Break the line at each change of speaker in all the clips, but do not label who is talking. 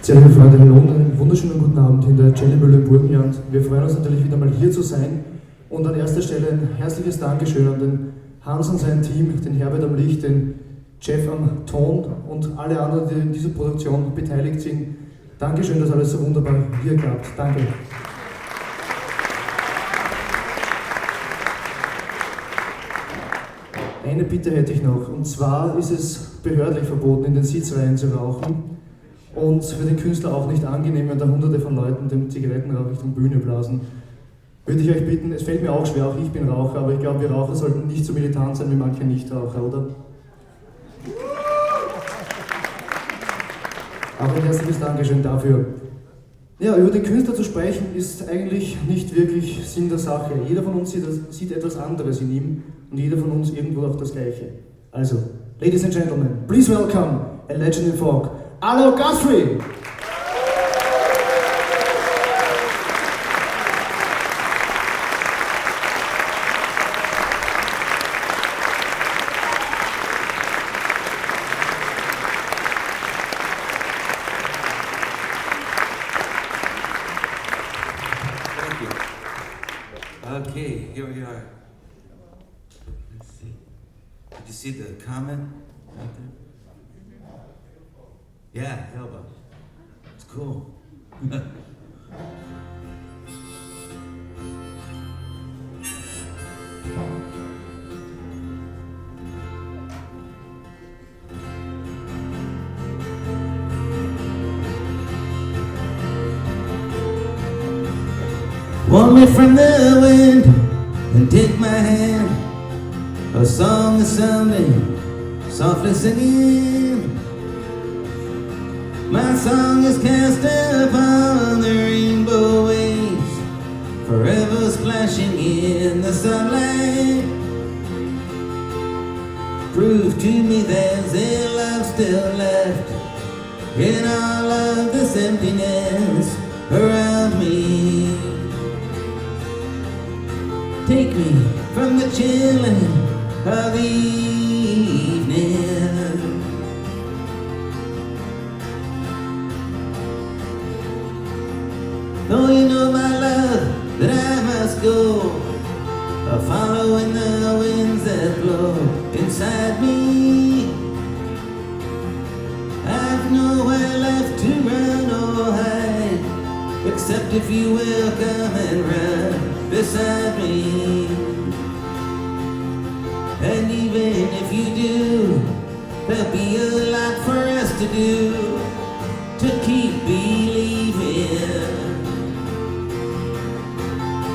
Sehr liebe Freunde, hallo und einen wunderschönen guten Abend in der Mühle im Burgenland. Wir freuen uns natürlich wieder mal hier zu sein und an erster Stelle ein herzliches Dankeschön an den Hans und sein Team, den Herbert am Licht, den Jeff am Ton und alle anderen, die in dieser Produktion beteiligt sind. Dankeschön, dass alles so wunderbar hier klappt. Danke. Eine Bitte hätte ich noch, und zwar ist es behördlich verboten, in den Sitzreihen zu rauchen und für den Künstler auch nicht angenehm, wenn da hunderte von Leuten dem Zigarettenrauch Richtung Bühne blasen. Würde ich euch bitten, es fällt mir auch schwer, auch ich bin Raucher, aber ich glaube, wir Raucher sollten nicht so militant sein wie manche Nichtraucher, oder? Auch ein herzliches Dankeschön dafür. Ja, über den Künstler zu sprechen ist eigentlich nicht wirklich Sinn der Sache. Jeder von uns sieht etwas anderes in ihm und jeder von uns irgendwo auch das Gleiche. Also, Ladies and Gentlemen, please welcome a legend in folk, Arlo Guthrie!
Okay, here we are. Let's see. Did you see the comment out there? Yeah, Elba. It's cool.
Warm me from the wind and take my hand. A song is sounding, softly singing. My song is cast upon the rainbow waves, forever splashing in the sunlight. Prove to me there's a love still left in all of this emptiness around me. Take me from the chilling of the evening. Oh, you know, my love, that I must go, following the winds that blow inside me. I've nowhere left to run or hide, except if you will come and run beside me. And even if you do, there'll be a lot for us to do to keep believing.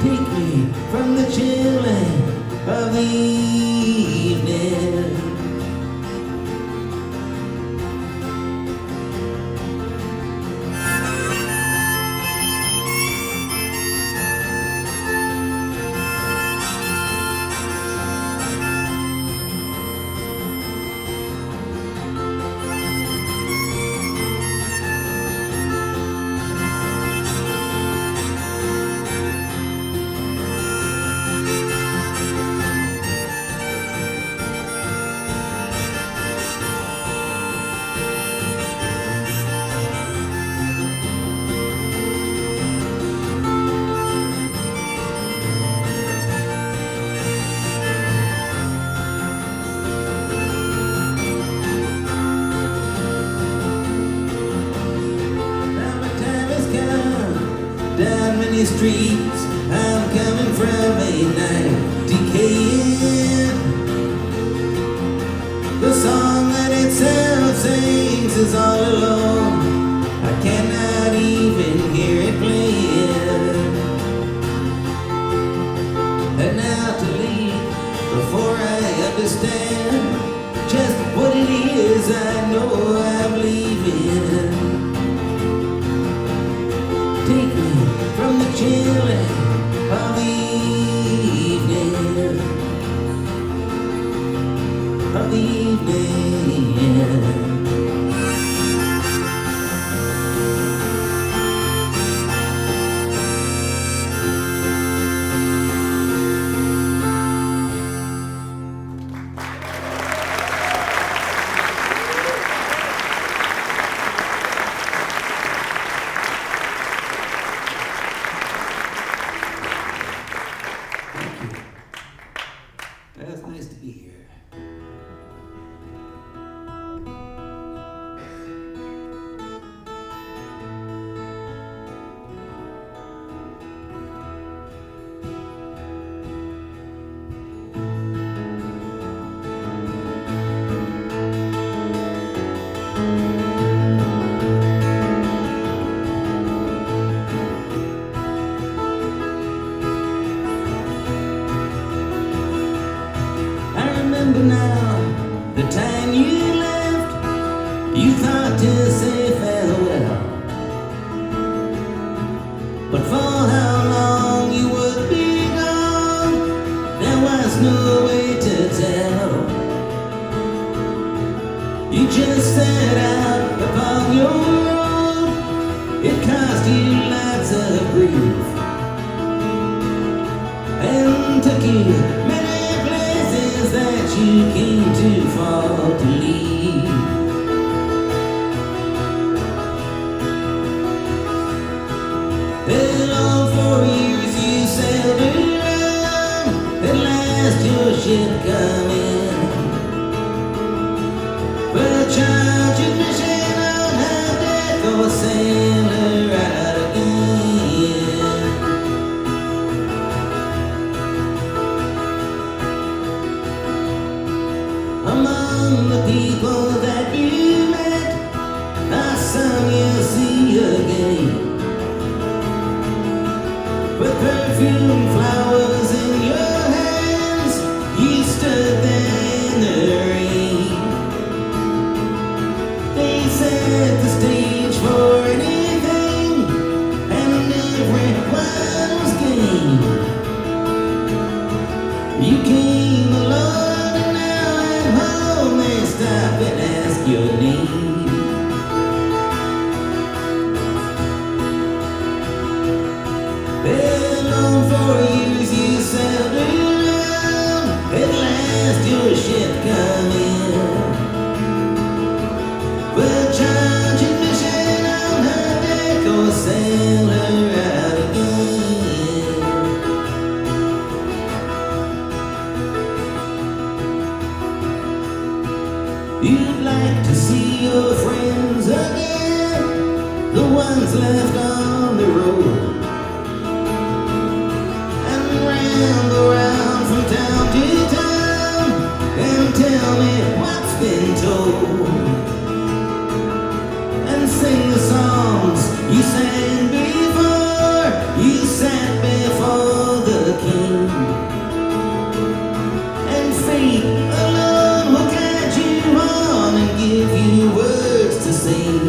Take me from the chilling of the evening. Down many streets, I'm coming from a night decaying. The song that itself sings is all alone. I cannot even hear it playing. And now to leave before I understand just what it is I know I'm leaving. Take me from the chilling of the evening, of the evening. You thought to say farewell, but for how long you would be gone, there was no way to tell. You just set out upon your road. It cost you lots of grief and took you many places that you came too far to leave. And all 4 years you sailed around, at last your ship come in. Well, charge admission on her deck or sail her out again. Among the people that you met are some you'll see again, with perfume flowers in your hands. You stood there in the rain. They set the stage for anything, and everyone was game. You came along, and now at home they stop and ask your name. Well, on 4 years you sailed around, at last your ship come in. Well, charge admission on her deck or sail her out again. You'd like to see your friends again, the ones left on the road, and ramble around from town to town and tell me what's been told, and sing the songs you sang before you sat before the king. And fate alone will guide you on and give you words to sing.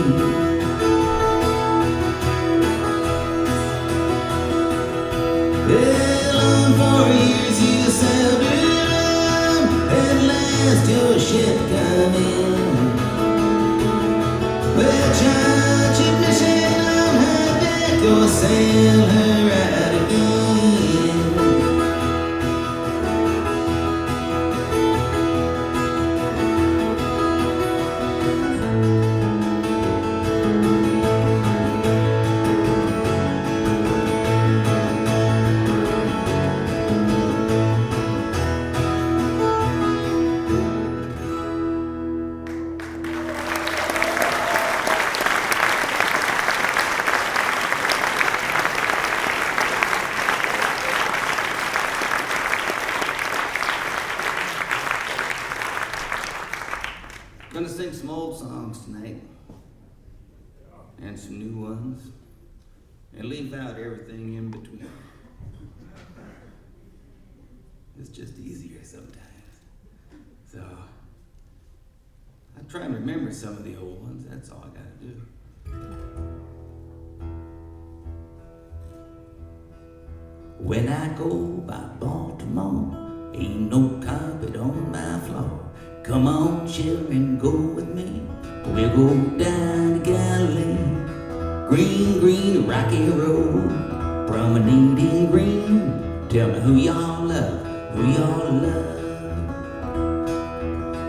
Well, on 4 years you sailed around, at last your ship come in. Well, charge admission on her deck or sail her out again. Gonna sing some old songs tonight, and some new ones, and leave out everything in between. It's just easier sometimes. So, I try and remember some of the old ones, that's all I gotta do. When I go by Baltimore, ain't no carpet on my floor. Come on, children, go with me. We'll go down to Galilee. Green, green, rocky road, promenading green. Tell me who y'all love, who y'all love.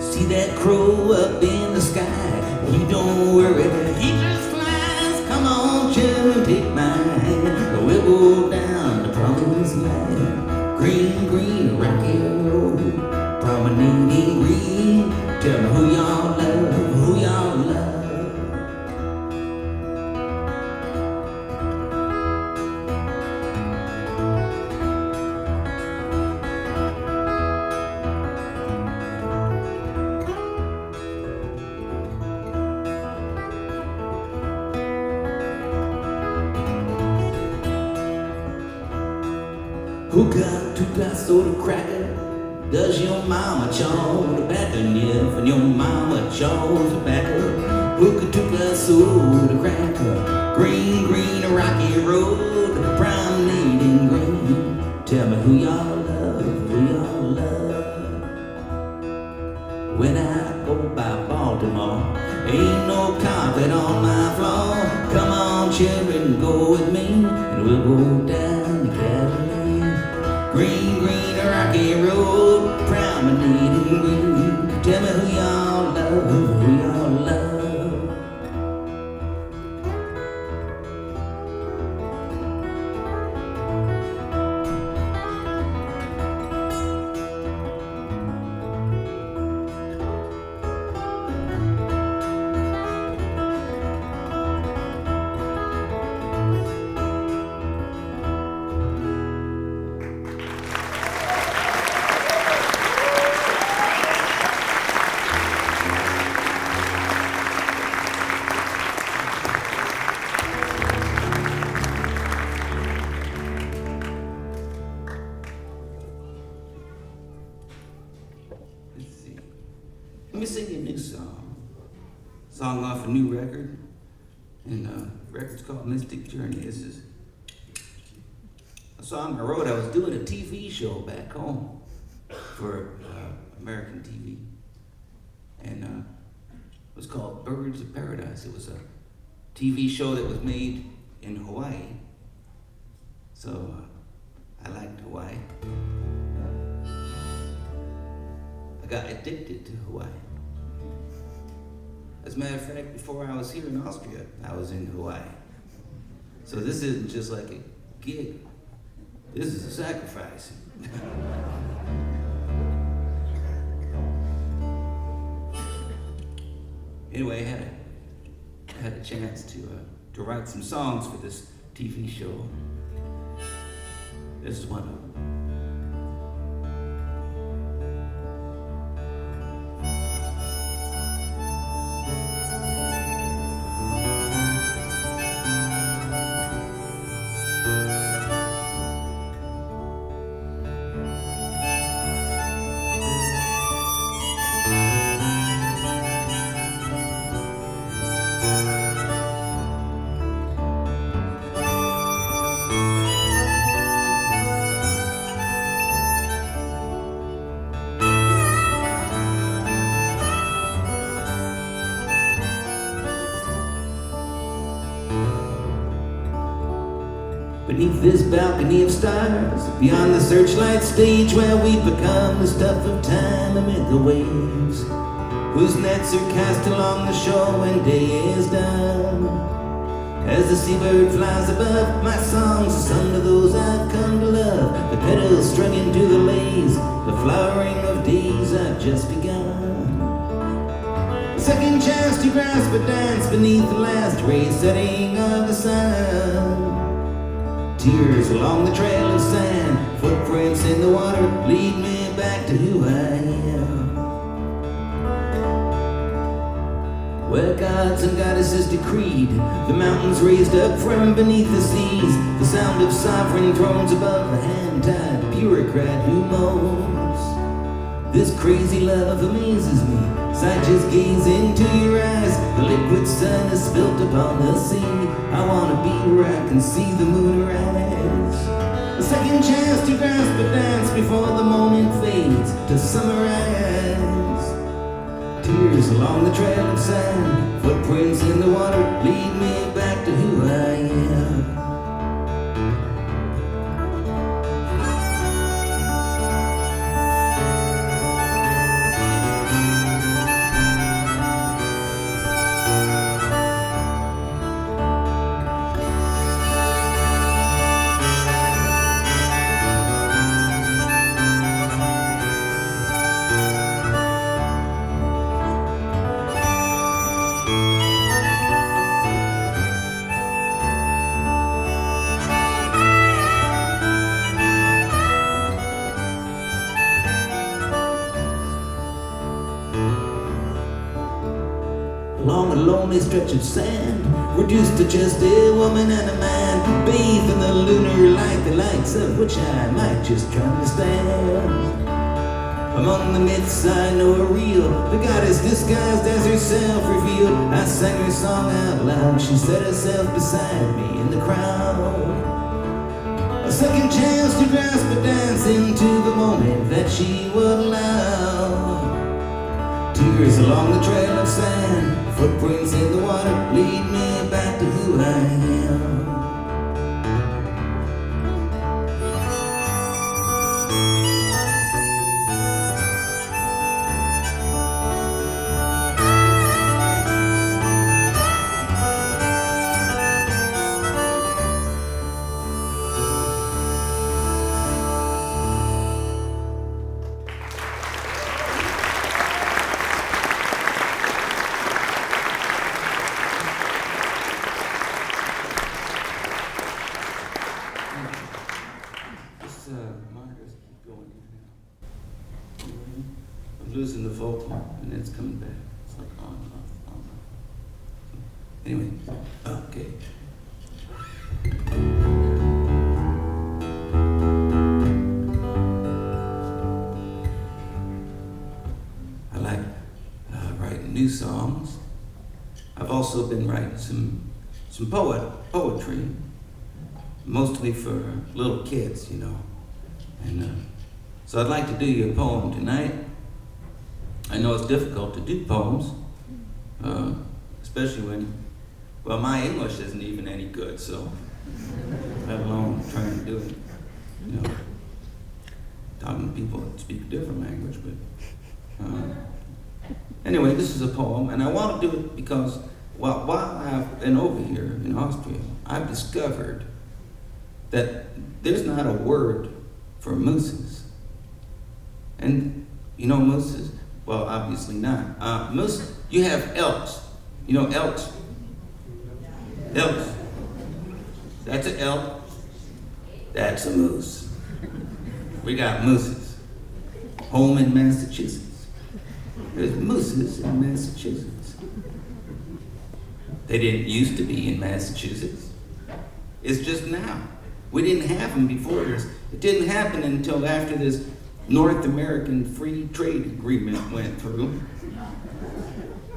See that crow up in the sky? He don't worry, he just flies. Come on, children, take my hand. We'll go down the promised land. Green, green, rocky road, promenading green. Tell me who y'all love, who y'all love. Who got 2 glass soda cracker? Does your mama chaw tobacco? And if your mama chaws tobacco, Hookah took a soul to crack a green, green, a rocky road, promenading green. Tell me who y'all love, who y'all love. When I go by Baltimore, ain't no carpet on my floor. Come on, children, go with me, and we'll go down the Cadillac. Green, green, a rocky road, promenading green. Tell me who y'all love, who y'all love. Let me sing you a new song off a new record, and the record's called Mystic Journey. This is a song I wrote. I was doing a TV show back home for American TV, and it was called Birds of Paradise. It was a TV show that was made in Hawaii, so I liked Hawaii. I got addicted to Hawaii. As a matter of fact, before I was here in Austria, I was in Hawaii. So this isn't just like a gig. This is a sacrifice. Anyway, I had a chance to write some songs for this TV show. This is one of them. Beneath this balcony of stars, beyond the searchlight stage where we become the stuff of time amid the waves, whose nets are cast along the shore when day is done. As the seabird flies above, my songs are sung to those I've come to love. The petals strung into the lays, the flowering of days I've just begun. A second chance to grasp a dance beneath the last ray setting of the sun. Tears along the trail of sand, footprints in the water lead me back to who I am. Where gods and goddesses decreed, the mountains raised up from beneath the seas, the sound of sovereign thrones above the hand-tied bureaucrat who moans. This crazy love amazes me, as I just gaze into your eyes. The liquid sun is spilt upon the sea. I wanna be where I can see the moon rise. A second chance to grasp a dance before the moment fades to summarize. Tears along the trail of sand, footprints in the water lead me back to who I am. Along a lonely stretch of sand, reduced to just a woman and a man, bathed in the lunar light, the lights of which I might just try to understand. Among the myths I know are real, the goddess disguised as herself revealed. I sang her song out loud. She set herself beside me in the crowd. A second chance to grasp a dance into the moment that she would allow. Tears along the trail of sand, footprints in the water lead me back to who I am. Monitors keep going in and out. I'm losing the volume and it's coming back. It's like on and off, on and off. Anyway, okay. I like writing new songs. I've also been writing some poetry, mostly for little kids, you know. And so I'd like to do you a poem tonight. I know it's difficult to do poems, especially when, well, my English isn't even any good, so let alone trying to do it, you know, talking to people that speak a different language. But anyway, this is a poem, and I want to do it because while I've been over here in Austria, I've discovered that there's not a word for mooses. And you know mooses? Well, obviously not. Moose, you have elks. You know elks? Elks. That's an elk. That's a moose. We got mooses. Home in Massachusetts. There's mooses in Massachusetts. They didn't used to be in Massachusetts. It's just now. We didn't have them before this. It didn't happen until after this North American Free Trade Agreement went through.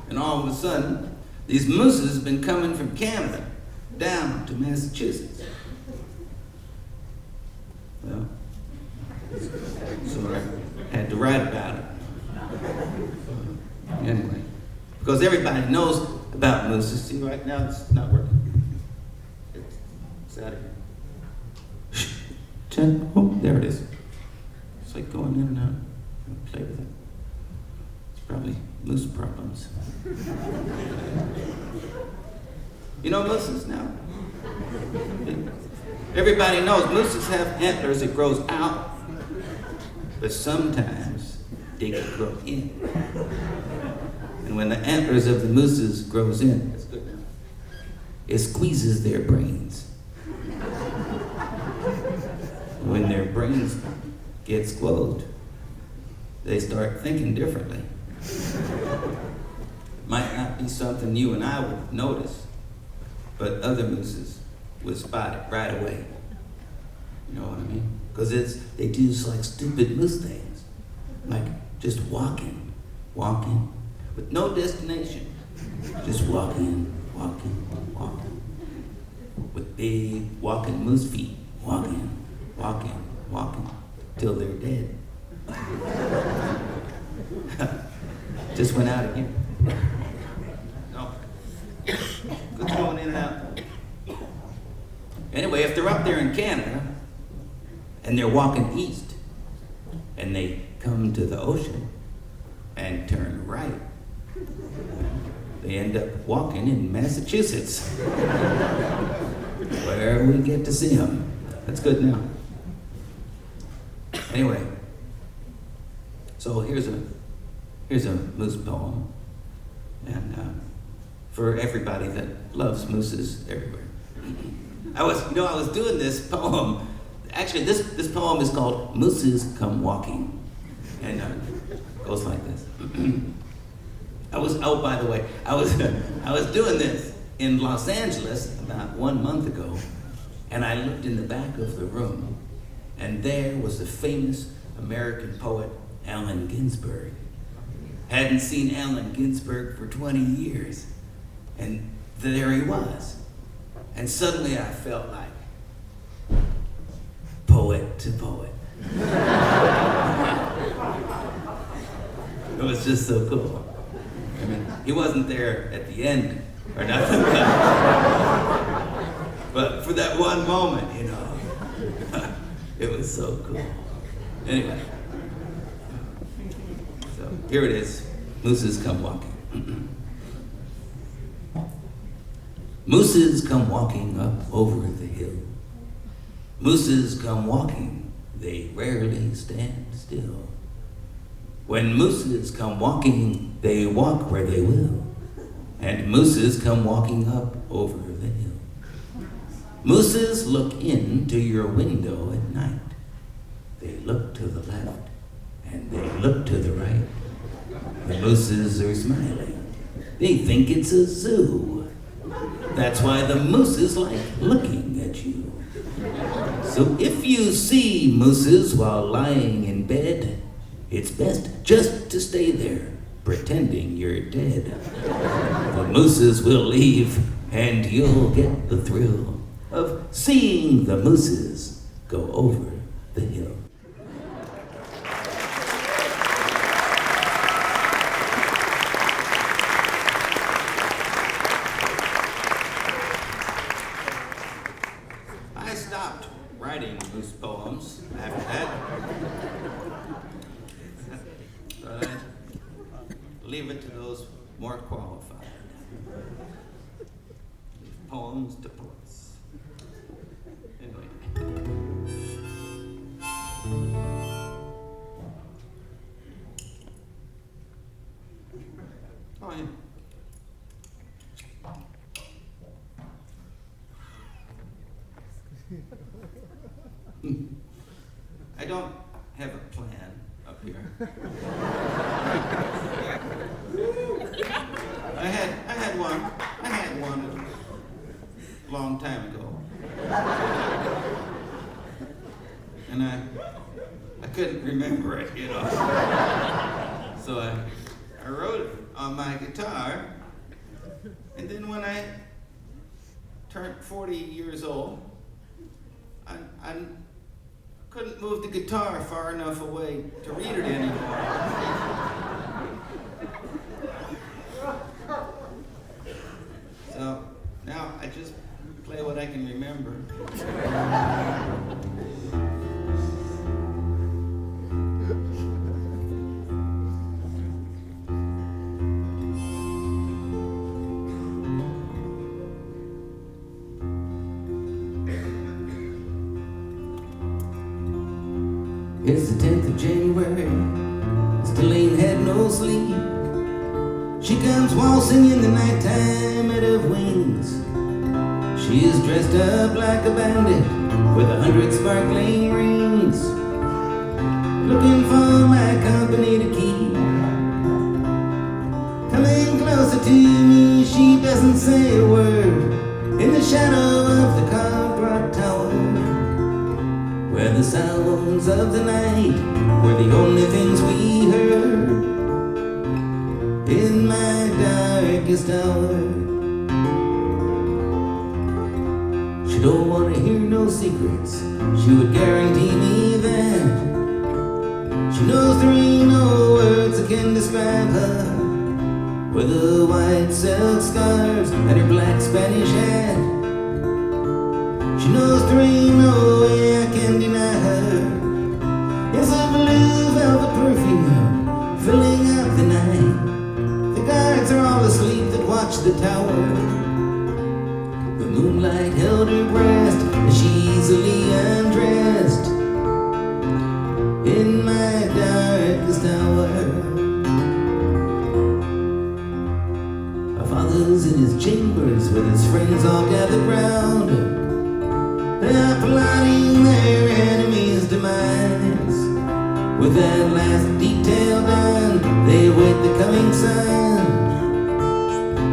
And all of a sudden, these mooses have been coming from Canada down to Massachusetts. Well, so I had to write about it. Anyway, because everybody knows about mooses. See, right now it's not working. It's out of here. Oh, there it is. It's like going in and out. Play with it. It's probably moose problems. You know mooses now? Everybody knows mooses have antlers that grows out, but sometimes they can grow in. And when the antlers of the mooses grows in, that's good now, it squeezes their brains. When their brains get squozed, they start thinking differently. Might not be something you and I would notice, but other mooses would spot it right away. You know what I mean? Because they do like stupid moose things, like just walking, with no destination, just walking, with big walking moose feet, walking, till they're dead. Just went out again. No. Good going in and out. Anyway, if they're up there in Canada and they're walking east and they come to the ocean and turn right, they end up walking in Massachusetts, where we get to see them. That's good now. Anyway, so here's a moose poem, and for everybody that loves mooses everywhere. I was doing this poem. Actually, this poem is called "Mooses Come Walking," and it goes like this. By the way, I was doing this in Los Angeles about 1 month ago, and I looked in the back of the room, and there was the famous American poet Allen Ginsberg. Hadn't seen Allen Ginsberg for 20 years. And there he was. And suddenly I felt like poet to poet. It was just so cool. I mean, he wasn't there at the end or nothing, but for that one moment, you know, it was so cool. Anyway, so here it is. Mooses come walking. Mooses come walking up over the hill. Mooses come walking, they rarely stand still. When mooses come walking, they walk where they will. And mooses come walking up over the hill. Mooses look into your window at night. They look to the left and they look to the right. The mooses are smiling. They think it's a zoo. That's why the mooses like looking at you. So if you see mooses while lying in bed, it's best just to stay there, pretending you're dead. The mooses will leave, and you'll get the thrill of seeing the mooses go over the hill. I stopped writing moose poems after that. But I leave it to those more qualified. Leave poems to poets. Anyway. Oh, yeah. I don't have a plan up here. I had one a long time ago. And I couldn't remember it, you know. So I wrote it on my guitar. And then when I turned 40 years old, I couldn't move the guitar far enough away to read it anymore. So now I just play what I can remember. It's the 10th of January, still ain't had no sleep. She comes waltzing in the nighttime at her wings. She is dressed up like a bandit with 100 sparkling rings, looking for my company to keep. Coming closer to me, she doesn't say a word. In the shadow of the car clock tower, where the sounds of the night were the only things we heard. In my darkest hour, she don't want to hear no secrets. She would guarantee me that she knows there ain't no words that can describe her. With her white silk scarves and her black Spanish hat, she knows there ain't no way I can deny her. It's a blue velvet perfume filling up the night. The guards are all asleep that watch the tower. The moonlight held her breast as she easily undressed in my darkest hour. Our father's in his chambers with his friends all gathered round. They are plotting their enemy's demise. With that last detail done, they wait the coming sun,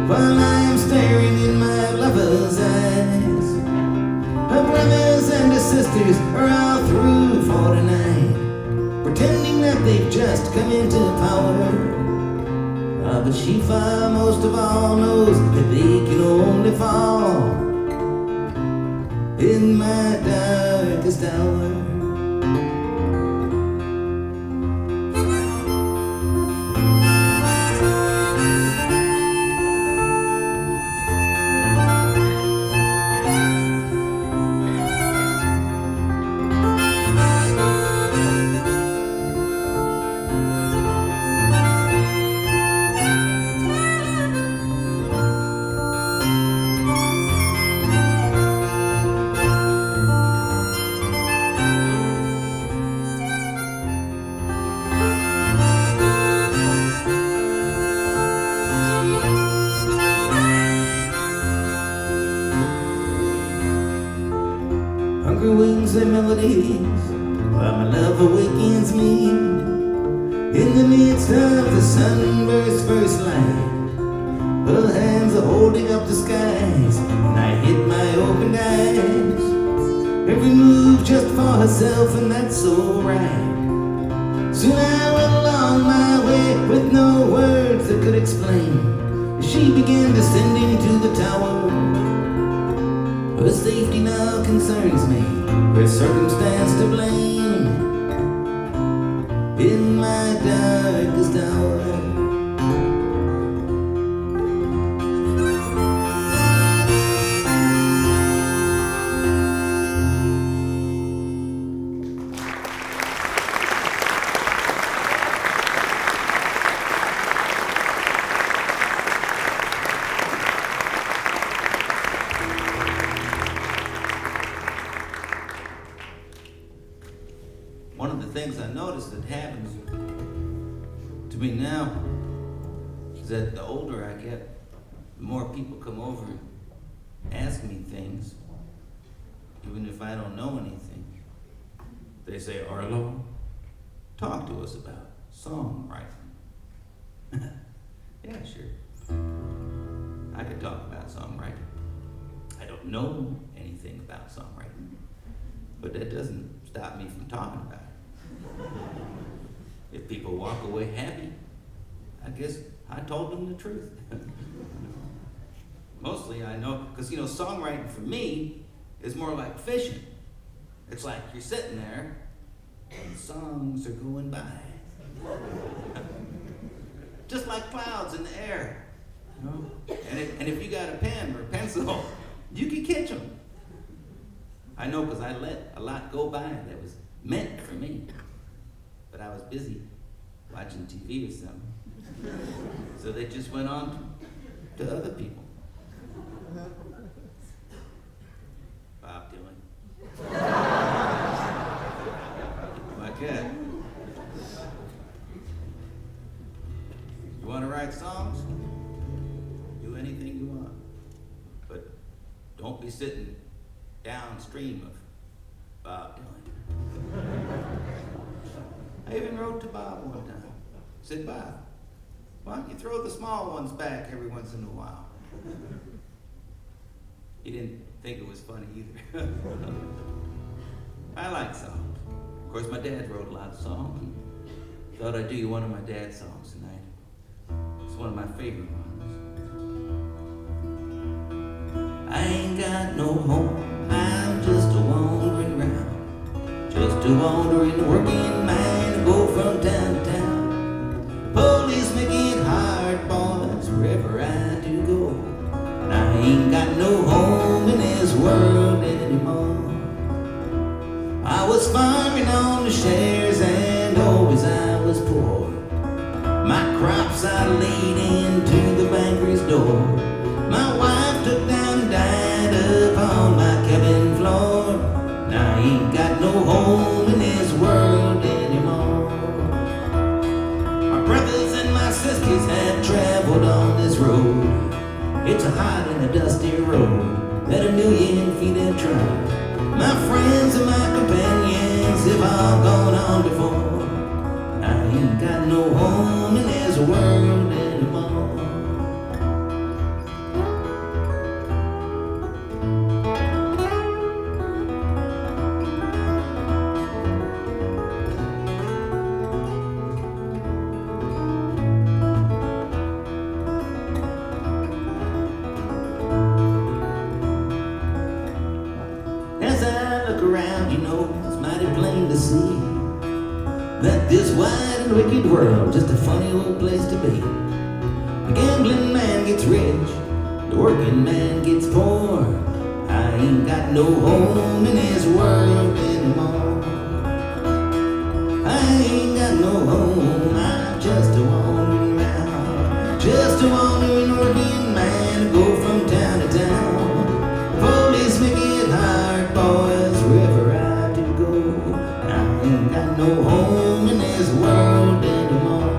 while I am staring in my lover's eyes. Her brothers and her sisters are all through for tonight, pretending that they've just come into power. But she far most of all knows that they darkest hour. Hungry wings and melodies, while my love awakens me. In the midst of the sunburst first light, her hands are holding up the skies, and I hit my open eyes. Every move just for herself, and that's so right. Soon I went along my way with no words that could explain. She began descending to the tower. Her safety now concerns me, her circumstance to blame. In my darkest hour, one of the things I noticed that happens to me now is that the older I get, the more people come over and ask me things, even if I don't know anything. They say, Arlo, talk to us about songwriting. Yeah, sure. I could talk about songwriting. I don't know anything about songwriting, but that doesn't stop me from talking about it. If people walk away happy, I guess I told them the truth. Mostly I know, because songwriting for me is more like fishing. It's like you're sitting there and songs are going by. Just like clouds in the air. And if you got a pen or a pencil, you can catch them. I know, because I let a lot go by that was meant for me. But I was busy watching TV or something. So they just went on to other people. Bob Dylan. My cat. You want to write songs? Do anything you want. But don't be sitting downstream of Bob Dylan. I even wrote to Bob one time. Said, Bob, why don't you throw the small ones back every once in a while? He didn't think it was funny either. I like songs. Of course, my dad wrote a lot of songs. Thought I'd do you one of my dad's songs tonight. It's one of my favorite ones. I ain't got no home, I'm just a wandering round. Just a wandering working man, go from town to town. Police make it hard, boys, wherever I do go. And I ain't got no home in this world anymore. I was farming on the shares and always I was poor. My crops I laid into the banker's door. My wife took down and died upon my cabin floor. And I ain't got no home in this world anymore. My brothers and my sisters have traveled on this road. It's a hot and a dusty road that a million feet have trod. My friends and my companions have all gone on before. I ain't got no home in this world anymore. around, you know, it's mighty plain to see that this wide and wicked world just a funny old place to be. The gambling man gets rich, the working man gets poor. I ain't got no home in this world anymore. I ain't got no home, I'm just a wandering around, just a wandering working man, go from town to town. Police make it hard, boys, wherever I do go. I ain't got no home in this world anymore.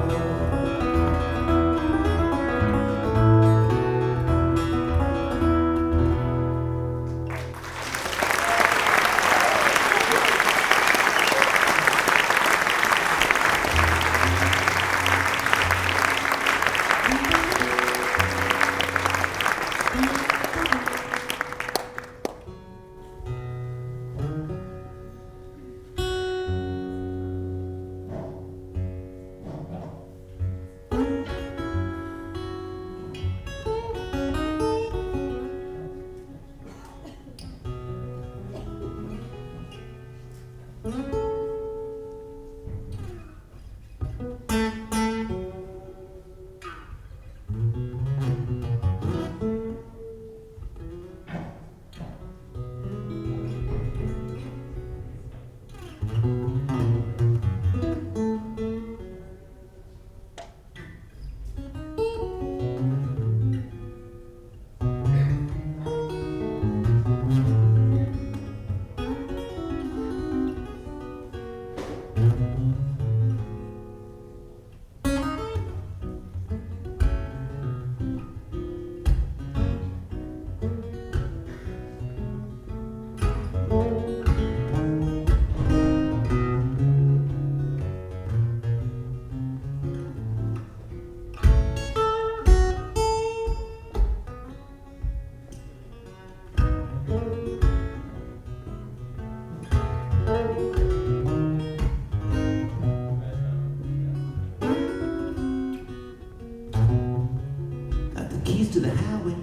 To the highway,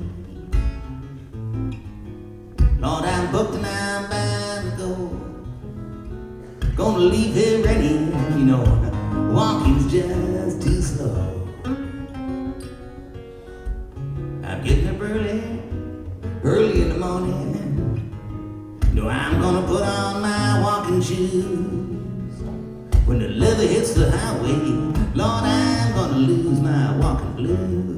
Lord, I'm booked and I'm bound to go. Gonna leave here ready, you know, walking's just too slow. I'm getting up early in the morning. No, I'm gonna put on my walking shoes. When the leather hits the highway, Lord, I'm gonna lose my walking blues.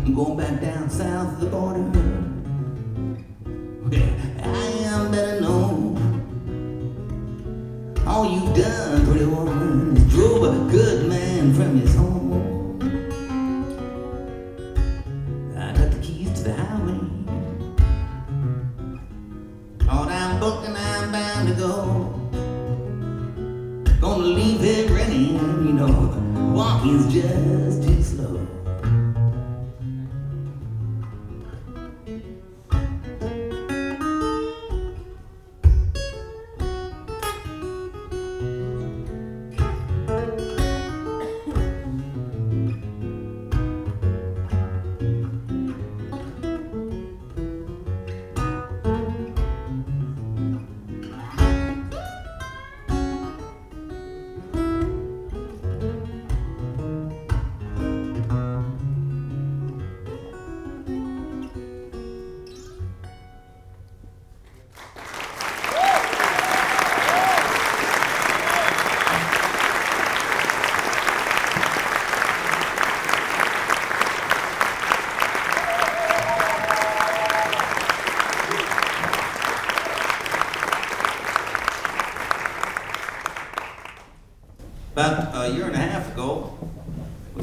I'm going back down south of the border. I am better known. All you've done, pretty woman, is drove a good man from his home. I got the keys to the highway. Lord, I'm booked and I'm bound to go. Gonna leave here ready, you know, walking's just too slow.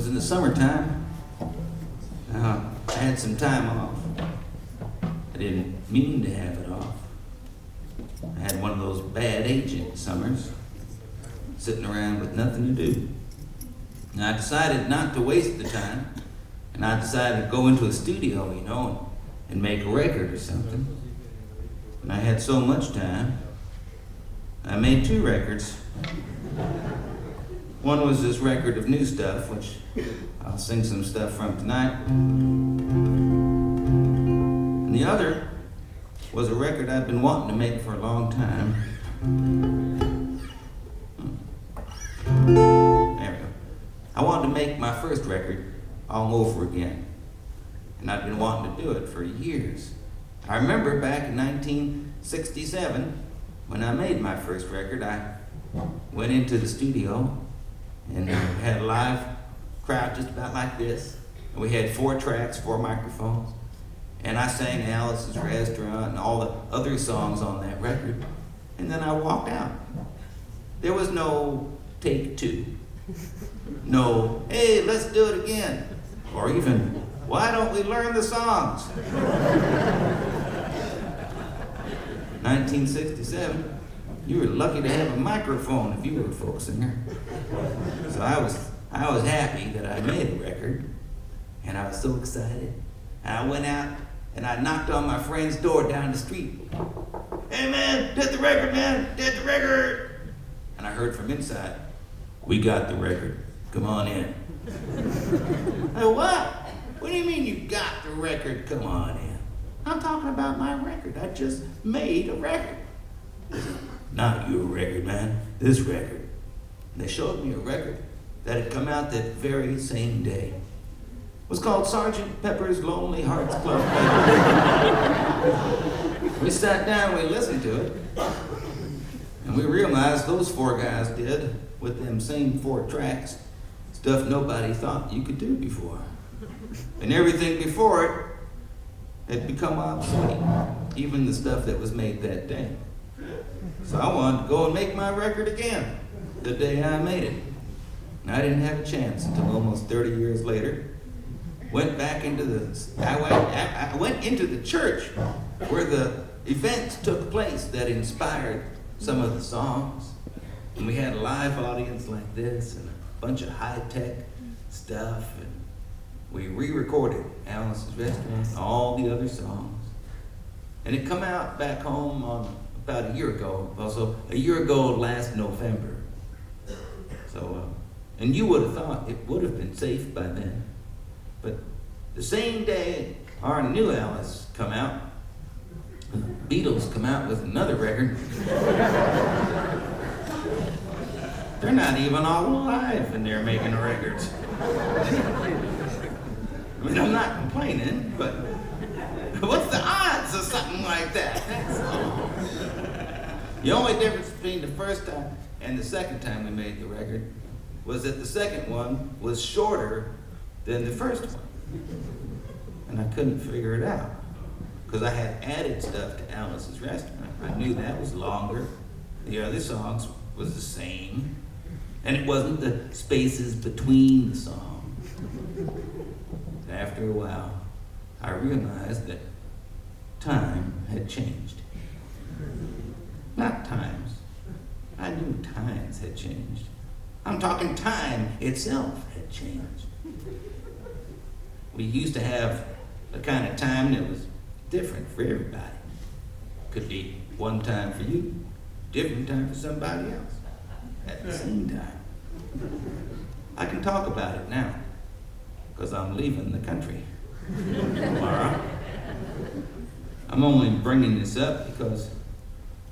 was in the summertime. I had some time off. I didn't mean to have it off. I had one of those bad agent summers, sitting around with nothing to do. And I decided not to waste the time, and I decided to go into a studio, you know, and make a record or something. And I had so much time, I made 2 records. One was this record of new stuff, which I'll sing some stuff from tonight. And the other was a record I've been wanting to make for a long time. There we go. I wanted to make my first record all over again. And I'd been wanting to do it for years. I remember back in 1967, when I made my first record, I went into the studio and had a live crowd just about like this. And we had 4 tracks, 4 microphones. And I sang Alice's Restaurant and all the other songs on that record. And then I walked out. There was no take 2. No, hey, let's do it again. Or even, why don't we learn the songs? 1967, you were lucky to have a microphone if you were a folk singer. So I was happy that I made a record, and I was so excited. And I went out and I knocked on my friend's door down the street. Hey man, did the record, man, did the record. And I heard from inside, we got the record, come on in. I said, what? What do you mean you got the record, come on in? I'm talking about my record, I just made a record. Not your record, man, this record. And they showed me a record that had come out that very same day. It was called Sgt. Pepper's Lonely Hearts Club Band. We sat down, we listened to it, and we realized those 4 guys did, with them same 4 tracks, stuff nobody thought you could do before. And everything before it had become obsolete, even the stuff that was made that day. So I wanted to go and make my record again, the day I made it. And I didn't have a chance until almost 30 years later. I went into the church where the events took place that inspired some of the songs. And we had a live audience like this and a bunch of high-tech stuff. And we re-recorded Alice's Restaurant and all the other songs. And it come out back home on about a year ago, also a year ago last November. So, and you would have thought it would have been safe by then. But the same day our new Alice come out, the Beatles come out with another record. They're not even all alive and they're making records. I mean, I'm not complaining, but what's the odds of something like that? The only difference between the first time and the second time we made the record was that the second one was shorter than the first one. And I couldn't figure it out because I had added stuff to Alice's Restaurant. I knew that was longer. The other songs was the same. And it wasn't the spaces between the songs. After a while, I realized that time had changed. Not times. I knew times had changed. I'm talking time itself had changed. We used to have a kind of time that was different for everybody. Could be one time for you, different time for somebody else, at the same time. I can talk about it now, because I'm leaving the country tomorrow. I'm only bringing this up because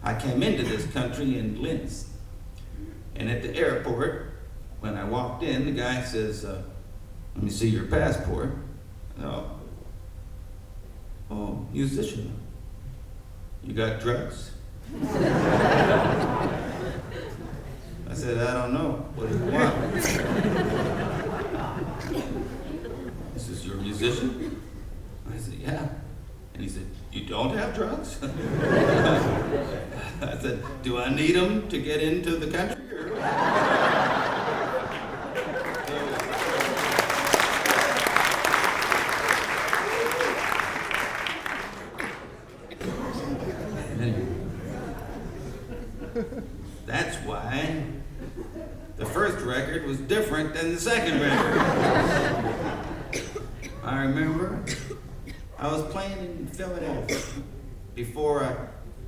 I came into this country in Linz. And at the airport, when I walked in, the guy says, let me see your passport. Oh, musician. You got drugs? I said, I don't know. What do you want? He says, you're a musician? I said, yeah. And he said, you don't have drugs? I said, do I need them to get into the country?
different than the second record. I remember I was playing in Philadelphia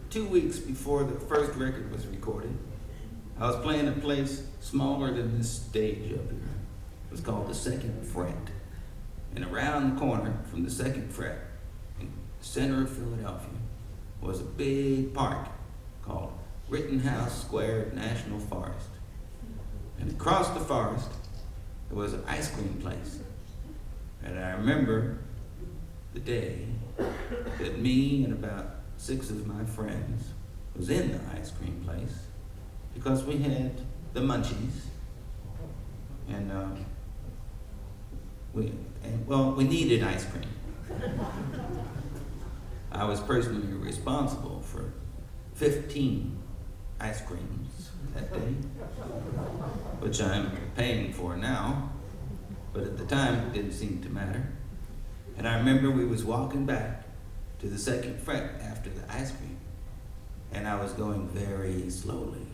2 weeks before the first record was recorded. I was playing a place smaller than this stage up here. It was called the Second Fret. And around the corner from the Second Fret, in the center of Philadelphia, was a big park called Rittenhouse Square National Forest. And across the forest, there was an ice cream place. And I remember the day that me and about 6 of my friends was in the ice cream place because we had the munchies, and we needed ice cream. I was personally responsible for 15 ice creams that day, which I'm paying for now, but at the time it didn't seem to matter. And I remember we was walking back to the Second Fret after the ice cream, and I was going very slowly.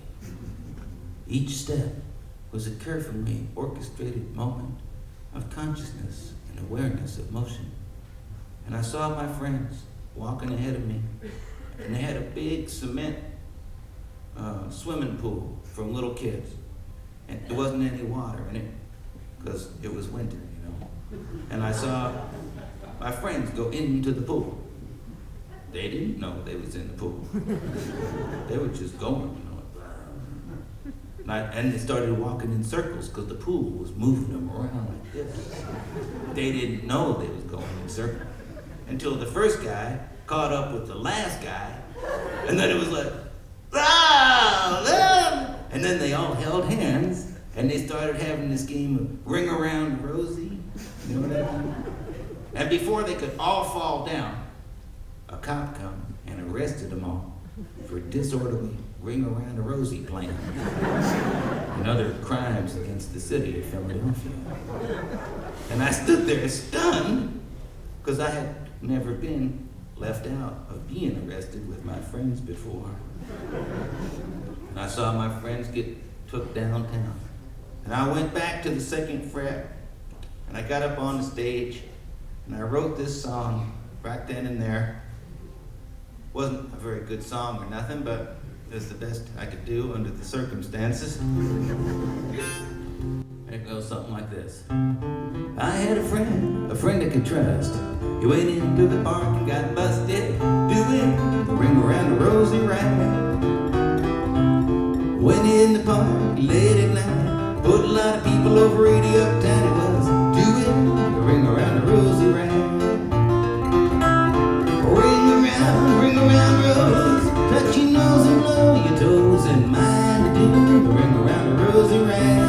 Each step was a carefully orchestrated moment of consciousness and awareness of motion. And I saw my friends walking ahead of me, and they had a big cement swimming pool from little kids. And there wasn't any water in it because it was winter, you know. And I saw my friends go into the pool. They didn't know they was in the pool. They were just going, you know. And they started walking in circles because the pool was moving them around like this. They didn't know they was going in circles until the first guy caught up with the last guy, and then it was like, ah! And then they all held hands, and they started having this game of Ring Around Rosie. You know what I mean? And before they could all fall down, a cop come and arrested them all for disorderly Ring Around a Rosie plan and other crimes against the city of Philadelphia. And I stood there stunned because I had never been left out of being arrested with my friends before. And I saw my friends get took downtown. And I went back to the Second Fret, and I got up on the stage, and I wrote this song right then and there. Wasn't a very good song or nothing, but it was the best I could do under the circumstances. And it goes something like this. I had a friend I could trust. He went into the park and got busted doing the Ring Around the Rosie ride. Went in the park late at night, put a lot of people over 80 uptown. It was doing the Ring Around the Rosie ride. Ring around, rose, touch your nose and blow your toes, and mind to do the Ring Around the Rosie ride.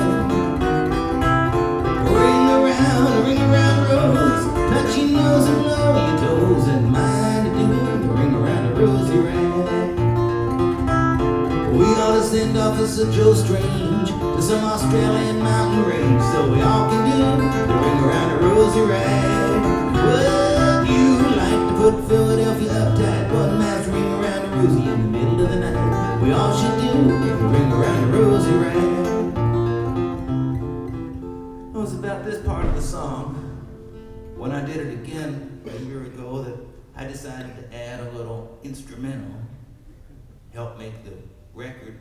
Ring around, rose, touch your nose and blow your toes, and mind to do the Ring Around the Rosie ride. We ought to send Officer Joe Strange to some Australian mountain range so we all can do the Ring Around the Rosie ride. Would you like to put Philadelphia uptight, one mass ring around the Rosie in the middle of the night? We all should do the Ring Around the Rosie ride. It was about this part of the song, when I did it again a year ago, that I decided to add a little instrumental, help make the record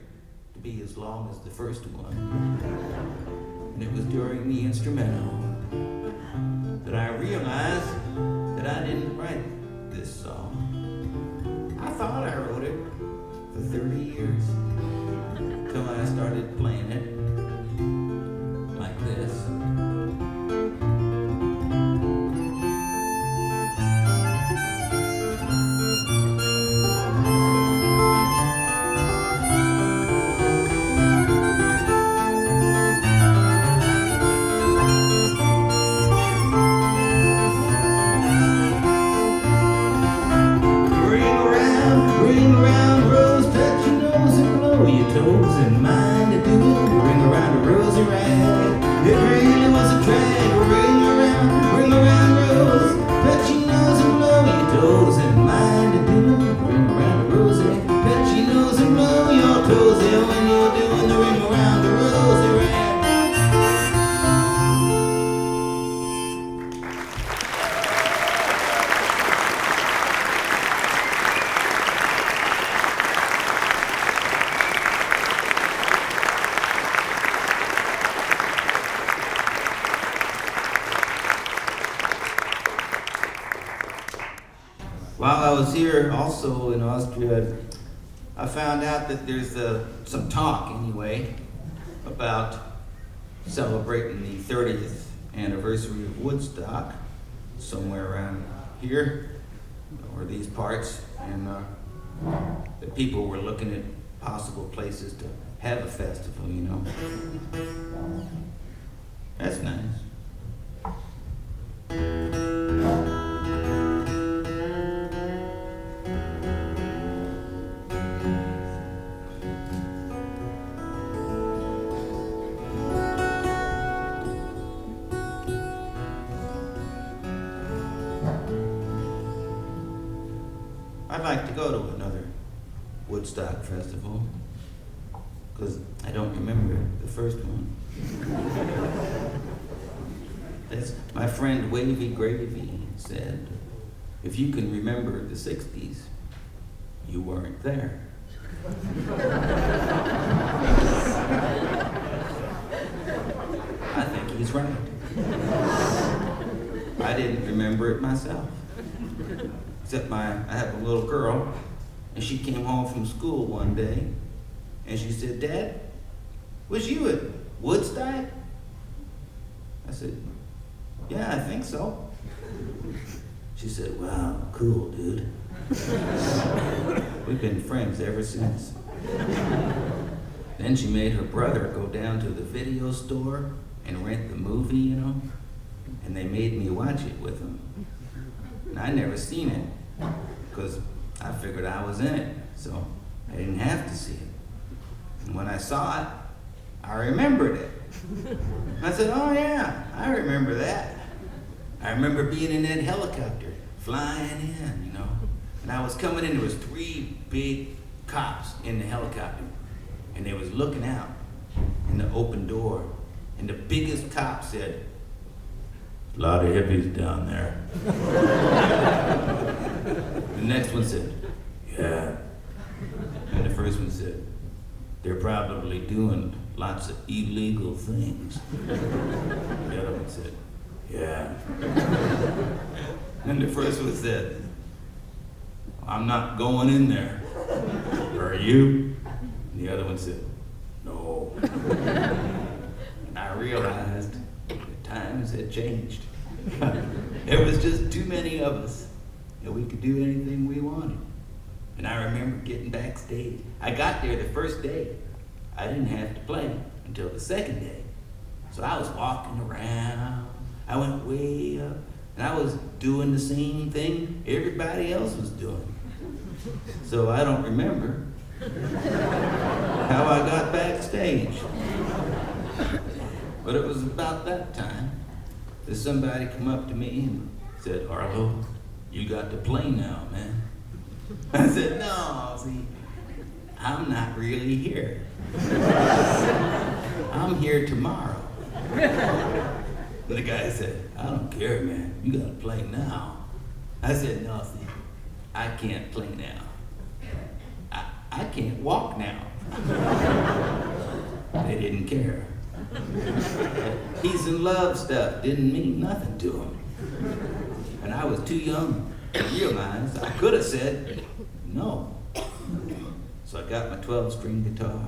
to be as long as the first one. And it was during the instrumental that I realized that I didn't write this song. I thought I wrote it for 30 years until I started playing it like this. Ring around, rose, touch your nose and blow your toes, and mind to do it. While I was here also in Austria, I found out that there's some talk anyway about celebrating the 30th anniversary of Woodstock somewhere around here or these parts, and that people were looking at possible places to have a festival, you know. That's nice. I'd like to go to another Woodstock festival, because I don't remember the first one. That's my friend Wavy Gravy said, if you can remember the 60s, you weren't there. I think he's right. I didn't remember it myself. Except I have a little girl, and she came home from school one day, and she said, Dad, was you at Woodstock? I said, yeah, I think so. She said, wow, cool, dude. We've been friends ever since. Then she made her brother go down to the video store and rent the movie, you know, and they made me watch it with them. And I never seen it, because I figured I was in it, so I didn't have to see it. And when I saw it, I remembered it. I said, oh yeah, I remember that. I remember being in that helicopter, flying in, you know. And I was coming in, there was 3 big cops in the helicopter, and they was looking out in the open door, and the biggest cop said, a lot of hippies down there. The next one said, yeah. And the first one said, they're probably doing lots of illegal things. The other one said, yeah. And the first one said, I'm not going in there. Are you? And the other one said, no. And I realized that times had changed. There was just too many of us, and we could do anything we wanted. And I remember getting backstage. I got there the first day. I didn't have to play until the second day. So I was walking around. I went way up, and I was doing the same thing everybody else was doing. So I don't remember how I got backstage. But it was about that time that somebody come up to me and said, Arlo, you got to play now, man. I said, no, see, I'm not really here. I'm here tomorrow. And the guy said, I don't care, man. You gotta play now. I said, no, see, I can't play now. I can't walk now. They didn't care. Peace and love stuff didn't mean nothing to them. And I was too young to realize I could have said no. So I got my 12-string guitar,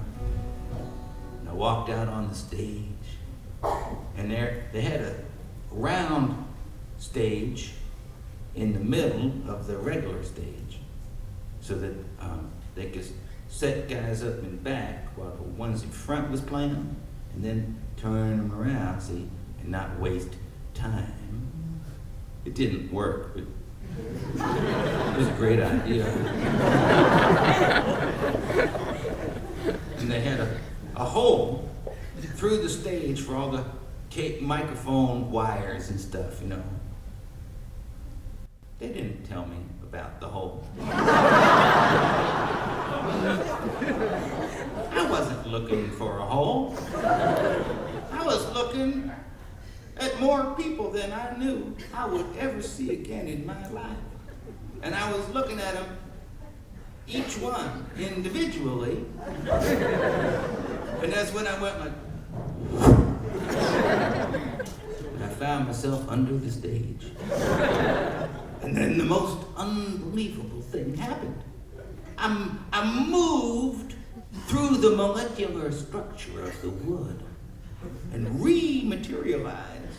and I walked out on the stage. And there, they had a round stage in the middle of the regular stage, so that they could set guys up in back while the ones in front was playing, and then turn them around, see, and not waste time. It didn't work, but it was a great idea. And they had a hole through the stage for all the microphone wires and stuff, you know. They didn't tell me about the hole. I wasn't looking for a hole. I was looking at more people than I knew I would ever see again in my life. And I was looking at them, each one individually. And that's when I went like, and I found myself under the stage. And then the most unbelievable thing happened. I moved through the molecular structure of the wood and rematerialized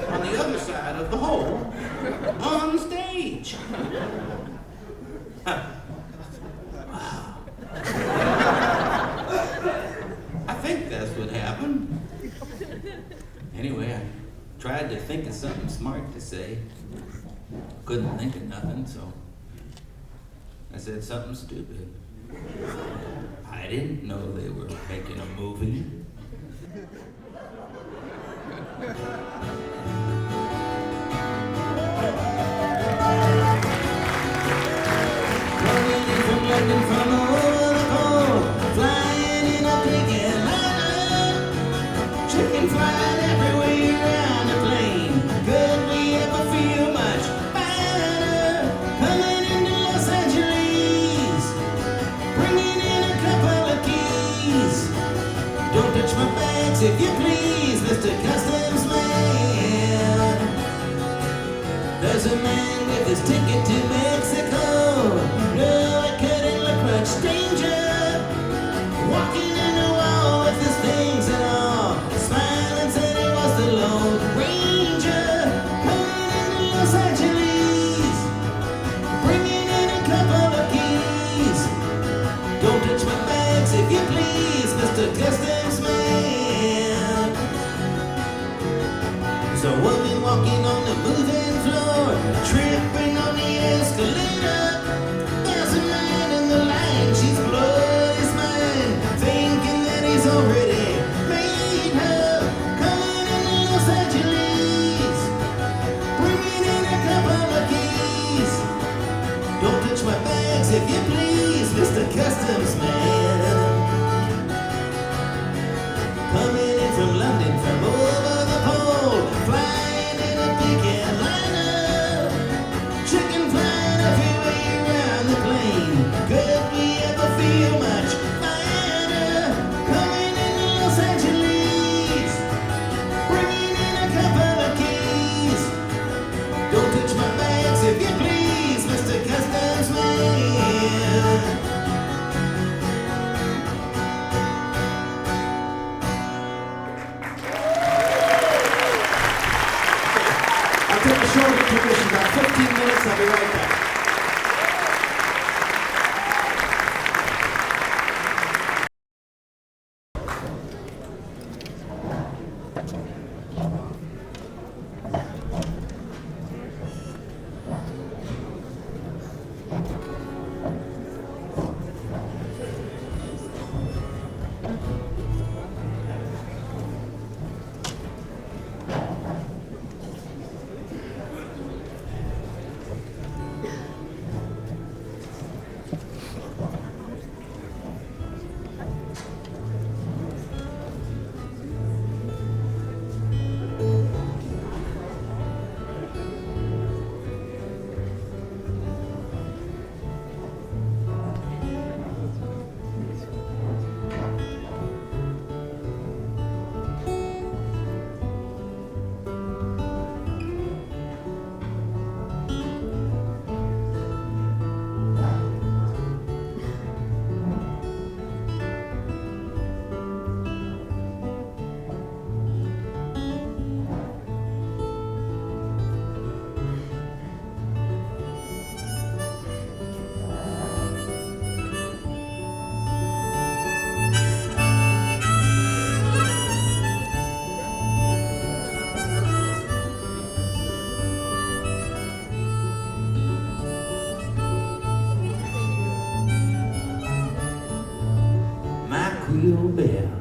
on the other side of the hole on stage. Wow. I think that's what happened. Anyway, I tried to think of something smart to say. Couldn't think of nothing, so I said something stupid. I didn't know they were making a movie. Coming in from London from over the pole, flying in a big airliner, chicken flying everywhere around the plane. Could we ever feel much better? Coming into Los Angeles, bringing in a couple of keys. Don't touch my bags if you please, Mr. Customs Man. There's a man with his ticket to Mexico. No, it couldn't look much stranger. Walking in the wall with his things and all. Smiling said it was the Lone Ranger. Coming into Los Angeles, bringing in a couple of keys. Don't touch my bags if you please, Mr. Customs Man. There's a woman walking on the moving floor, tripping on the escalator. There's a man in the line, she's blowing his mind, thinking that he's already made her. Coming into Los Angeles, bringing in a couple of keys. Don't touch my bags if you please, Mr. Customs Man. Coming in from London from over the pole, flying in a big airliner, chicken flying everywhere around the plane. Could we ever feel much better? Coming into Los Angeles, bringing in a couple of keys. Don't touch my bags if you please, Mr. Customs Man.
I'll take a short intermission, about 15 minutes, I'll be right back.
Creole belle,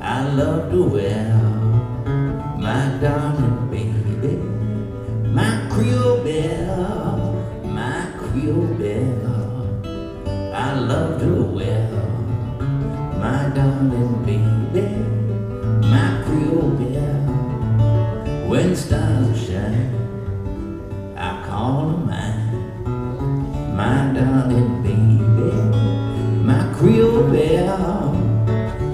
I love to wear, my darling baby, my Creole belle, my Creole belle, I love to wear, my darling baby, my Creole belle. When stars shine, I call her mine, my darling baby, my Creole belle.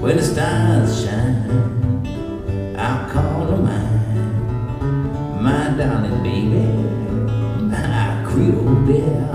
When the stars shine, I'll call her mine, my darling baby, my Creole belle.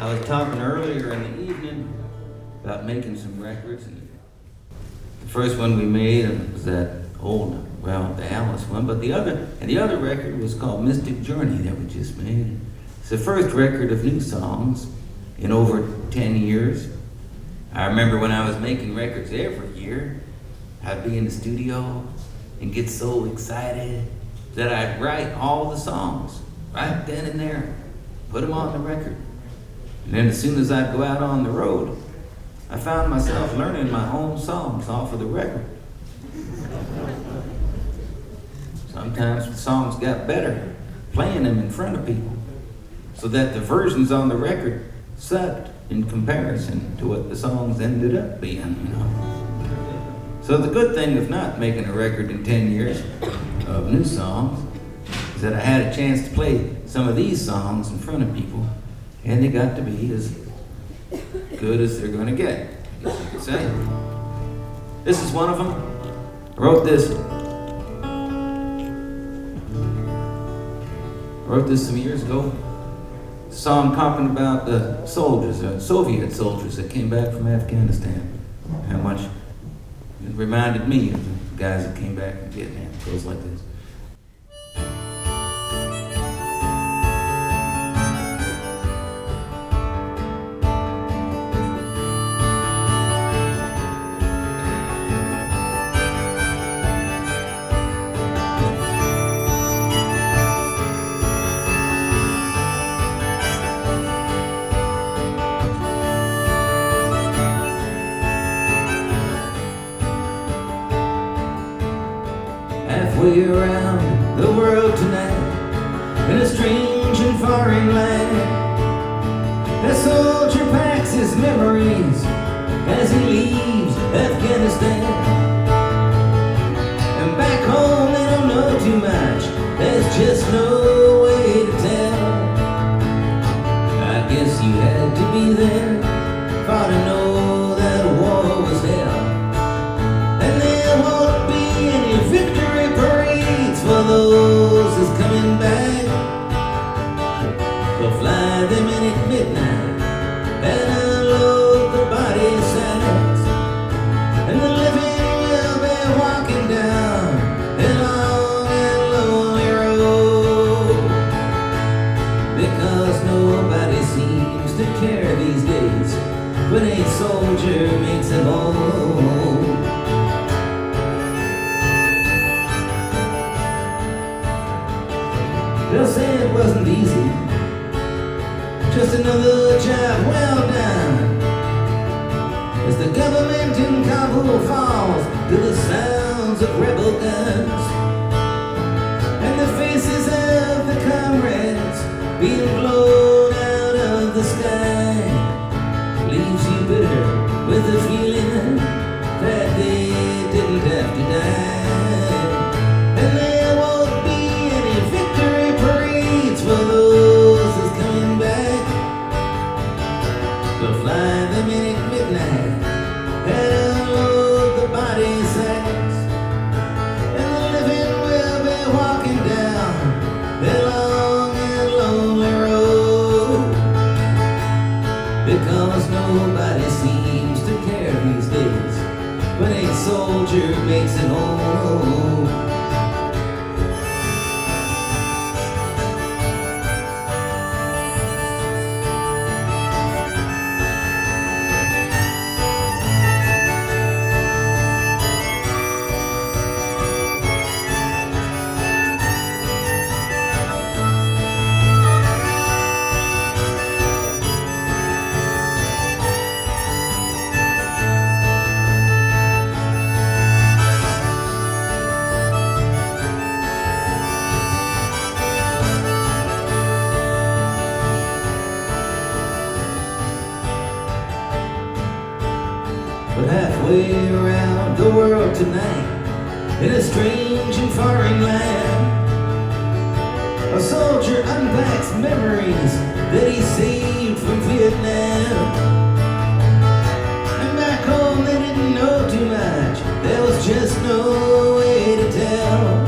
I was talking earlier in the evening about making some records, and the first one we made was that old, well, the Alice one, but the other record was called Mystic Journey that we just made. It's the first record of new songs in over 10 years. I remember when I was making records every year, I'd be in the studio and get so excited that I'd write all the songs right then and there, put them on the record. And then as soon as I'd go out on the road, I found myself learning my own songs off of the record. Sometimes the songs got better playing them in front of people, so that the versions on the record sucked in comparison to what the songs ended up being, you know. So the good thing of not making a record in 10 years of new songs is that I had a chance to play some of these songs in front of people, and they got to be as good as they're gonna get, I guess you could say. This is one of them. I wrote this some years ago. A song talking about the soldiers, Soviet soldiers that came back from Afghanistan. How much it reminded me of the guys that came back from Vietnam. It goes like this. Halfway around the world tonight, in a strange and foreign land, a soldier packs his memories as he leaves Afghanistan. And back home they don't know too much, there's just no way to tell. I guess you had to be there for to know that war was hell. And there won't be any victory parades for those who's coming back. We'll fly them in at midnight and unload the body sacks. And the living will be walking down a long and lonely road, because nobody seems to care these days when a soldier makes it home. They'll say it wasn't easy, just another job well done, as the government in Kabul falls to the sounds of rebel guns, and the faces of the comrades being blown out of the sky leaves you bitter with the feeling that they didn't have to die. And there won't be any victory parades for those who's coming back. We'll fly them in at midnight and unload the body sacks. And the living will be walking down the long and lonely road, because nobody seems to care these days when a soldier makes it home.
But halfway around the world tonight, in a strange and foreign land, a soldier unpacks memories that he saved from Vietnam. And back home they didn't know too much, there was just no way to tell.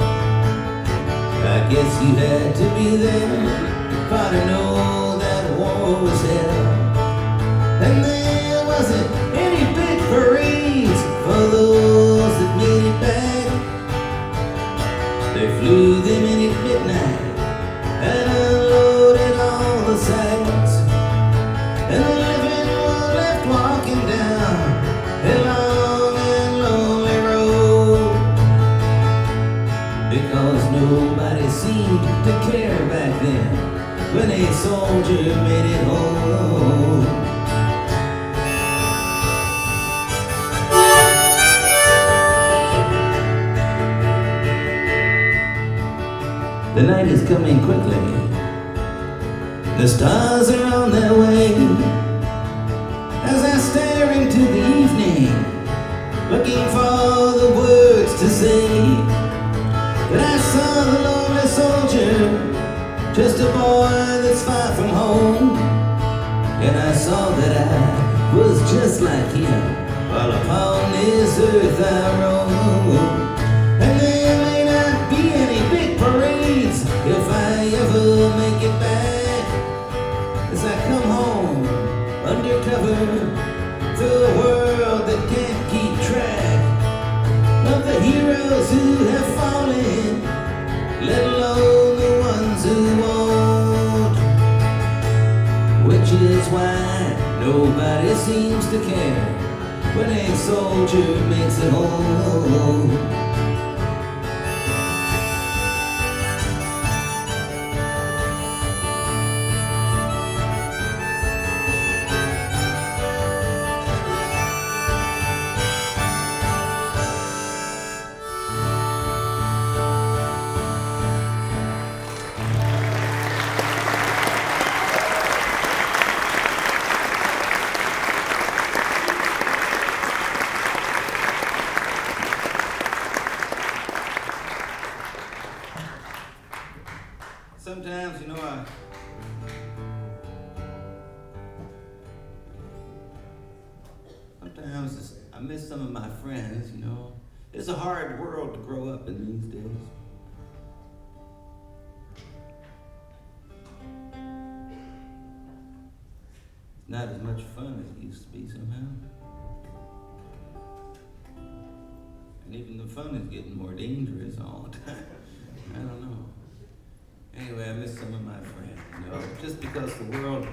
I guess you had to be there far to know that war was hell. And there wasn't any big parades for those that made it back. They flew them in at midnight and unloaded all the sacks. And the living were left walking down a long and lonely road, because nobody seemed to care back then when a soldier made it home. The night is coming quickly, the stars are on their way, as I stare into the evening, looking for the words to say. But I saw the lonely soldier, just a boy that's far from home, and I saw that I was just like him, while upon this earth I roam. And there may not be any big parades if I ever make it back, as I come home undercover through a world that can't keep track of the heroes who have fallen, let alone the ones who won't. Which is why nobody seems to care when a soldier makes it home. Sometimes, you know, I miss some of my friends, you know. It's a hard world to grow up in these days. It's not as much fun as it used to be somehow. And even the fun is getting more dangerous all the time. I don't know. Anyway, I miss some of my friends, you know, just because the world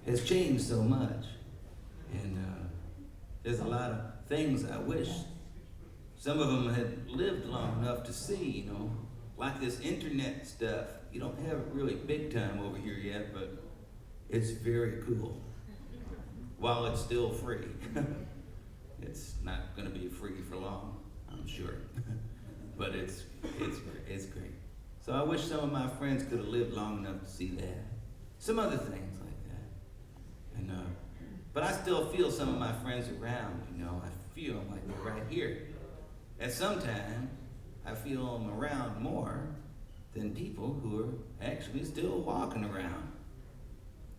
has changed so much. And there's a lot of things I wish some of them had lived long enough to see, you know, like this internet stuff. You don't have it really big time over here yet, but it's very cool. While it's still free. It's not gonna be free for long, I'm sure. But it's great. So I wish some of my friends could have lived long enough to see that. Some other things like that. And but I still feel some of my friends around, you know. I feel them like they're right here. At some time, I feel them around more than people who are actually still walking around.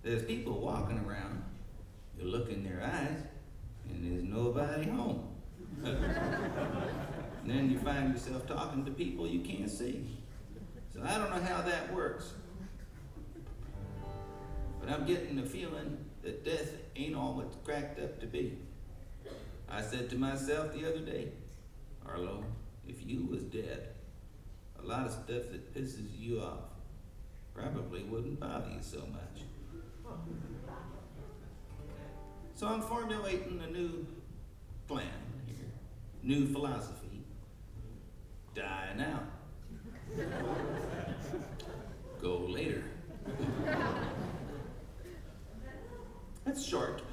There's people walking around, you look in their eyes, and there's nobody home. And then you find yourself talking to people you can't see. So I don't know how that works. But I'm getting the feeling that death ain't all it's cracked up to be. I said to myself the other day, Arlo, if you was dead, a lot of stuff that pisses you off probably wouldn't bother you so much. So I'm formulating a new plan here, new philosophy. Die now. Go later. That's short.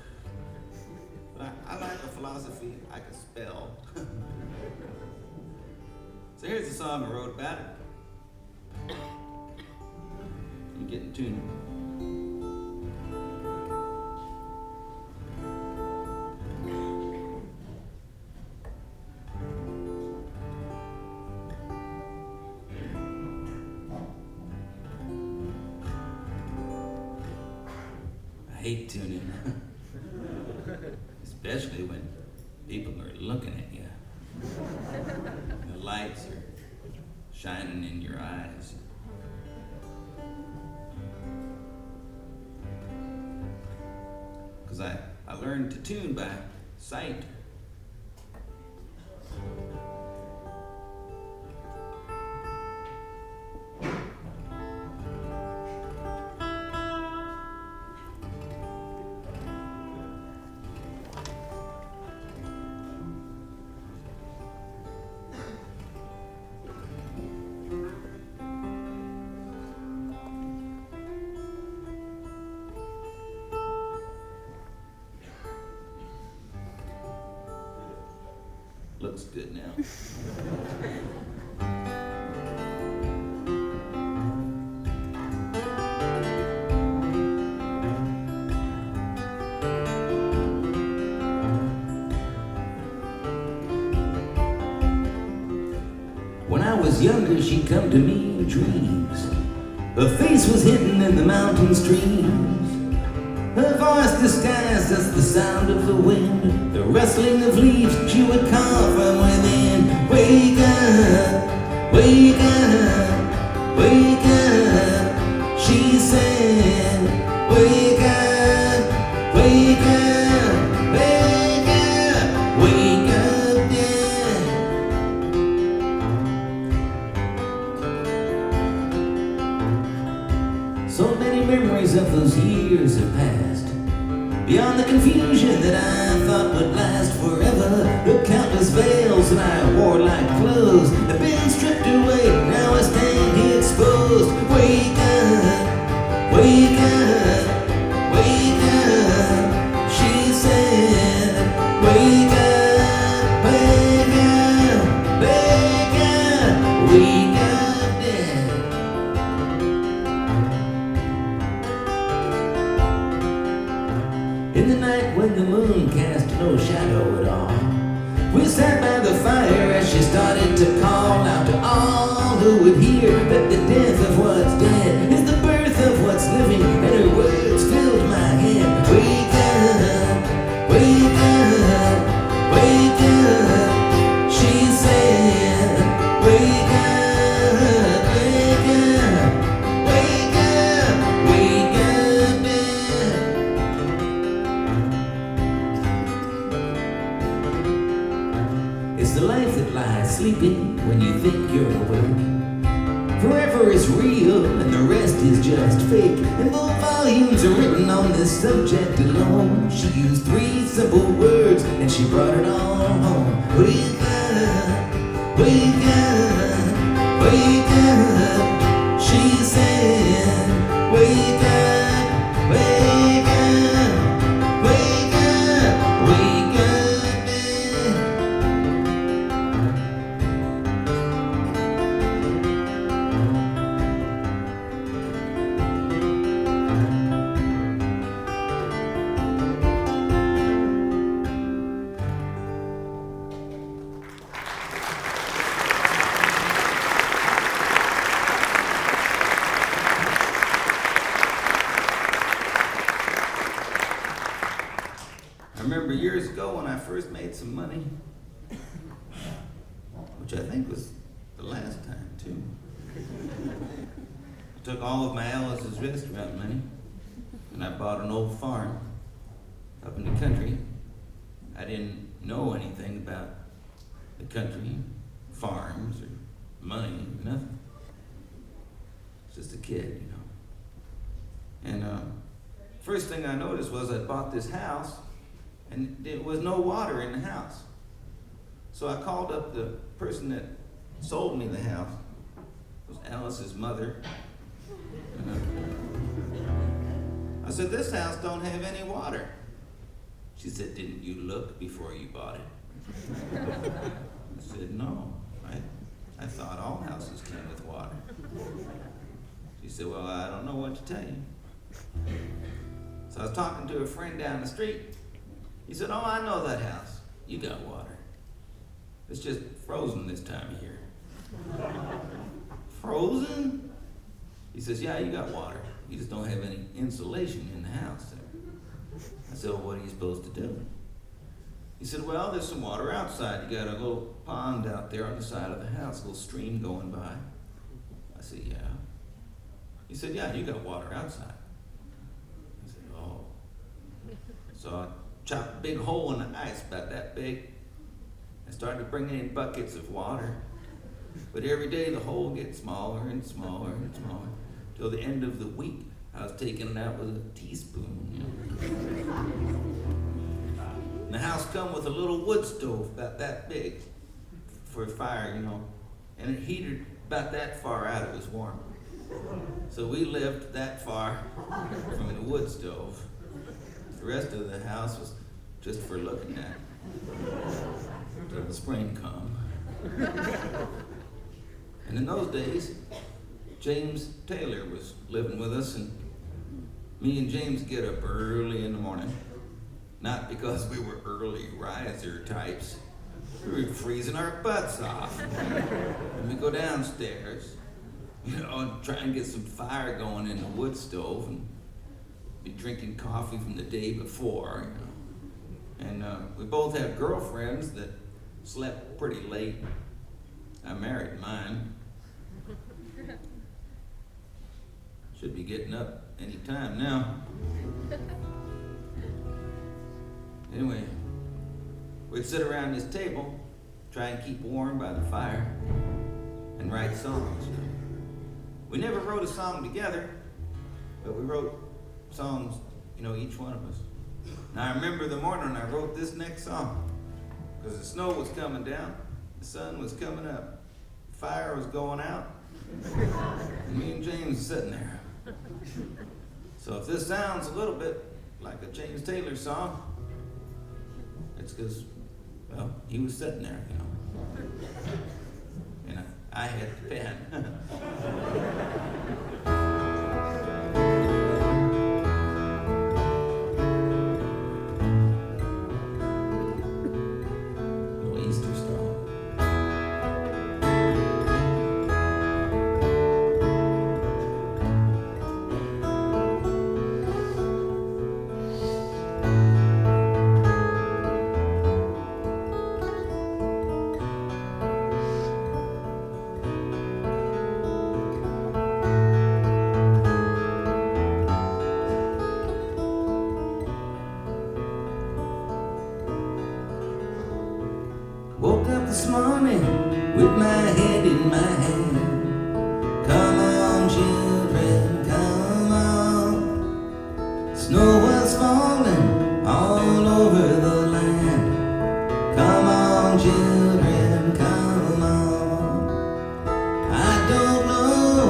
But I like a philosophy I can spell. So here's the song I wrote about it. Let me get in tune.
hate tuning, especially when people are looking at you. The lights are shining in your eyes. Because I learned to tune by sight. Looks good now. When I was younger, she'd come to me in dreams. Her face was hidden in the mountain streams. Her voice disguised as the sound of the wind, the rustling of leaves she would call from within. Wake up, wake up, wake up, she said. Wake up, wake up, wake up, wake up, yeah. So many memories of those years have passed, beyond the confusion that I thought would last forever. The countless veils that I wore like clothes have been stripped away. Now I stand here exposed. Wake up, wake up, wake up, she said. Wake up, wake up, wake up, wake up, yeah. In the night when the moon cast no shadow at all, we sat by the fire as she started to call out to all who would hear that the death of what's dead is the birth of what's living, and her words filled my head. Wake up, wake up, wake up, she said. Wake up, wake up, wake up, wake up, yeah. It's the life that lies sleeping when you think you're awake. Forever is real and the rest is just fake. And though volumes are written on this subject alone, she used 3 simple words and she brought it all home. Wake up, wake up, wake up, she said. Wake up, wake up, wake up, wake up, yeah. I remember years ago when I first made some money, which I think was the last time too. I took all of my Alice's restaurant money and I bought an old farm up in the country. I didn't know anything about the country, farms, or money, nothing. Just a kid, you know. And first thing I noticed was I bought this house and there was no water in the house. So I called up the person that sold me the house. It was Alice's mother. I said, "This house don't have any water." She said, "Didn't you look before you bought it?" I said, "No, I thought all houses came with water." She said, "Well, I don't know what to tell you." So I was talking to a friend down the street. He said, "Oh, I know that house. You got water. It's just frozen this time of year." Frozen? He says, "Yeah, you got water. You just don't have any insulation in the house there." I said, well, what are you supposed to do? He said, well, there's some water outside. You got a little pond out there on the side of the house, a little stream going by. I said, yeah. He said, yeah, you got water outside. I said, oh. So I chopped a big hole in the ice about that big. I started bringing in buckets of water. But every day the hole gets smaller and smaller and smaller. Till the end of the week, I was taking it out with a teaspoon. And the house come with a little wood stove about that big for a fire, and it heated about that far out, it was warm. So we lived that far from the wood stove. The rest of the house was just for looking at till the spring come. And in those days, James Taylor was living with us, and me and James get up early in the morning. Not because we were early riser types. We were freezing our butts off. And we go downstairs, and try and get some fire going in the wood stove, and be drinking coffee from the day before, And we both have girlfriends that slept pretty late. I married mine. Should be getting up any time now. Anyway, we'd sit around this table, try and keep warm by the fire, and write songs. We never wrote a song together, but we wrote songs, each one of us. Now I remember the morning I wrote this next song, because the snow was coming down, the sun was coming up, the fire was going out, and me and James were sitting there. So if this sounds a little bit like a James Taylor song, it's because, he was sitting there, I had the pen. Little Easter song.
Woke up this morning with my head in my hand. Come on, children, come on. Snow was falling all over the land. Come on, children, come on. I don't know,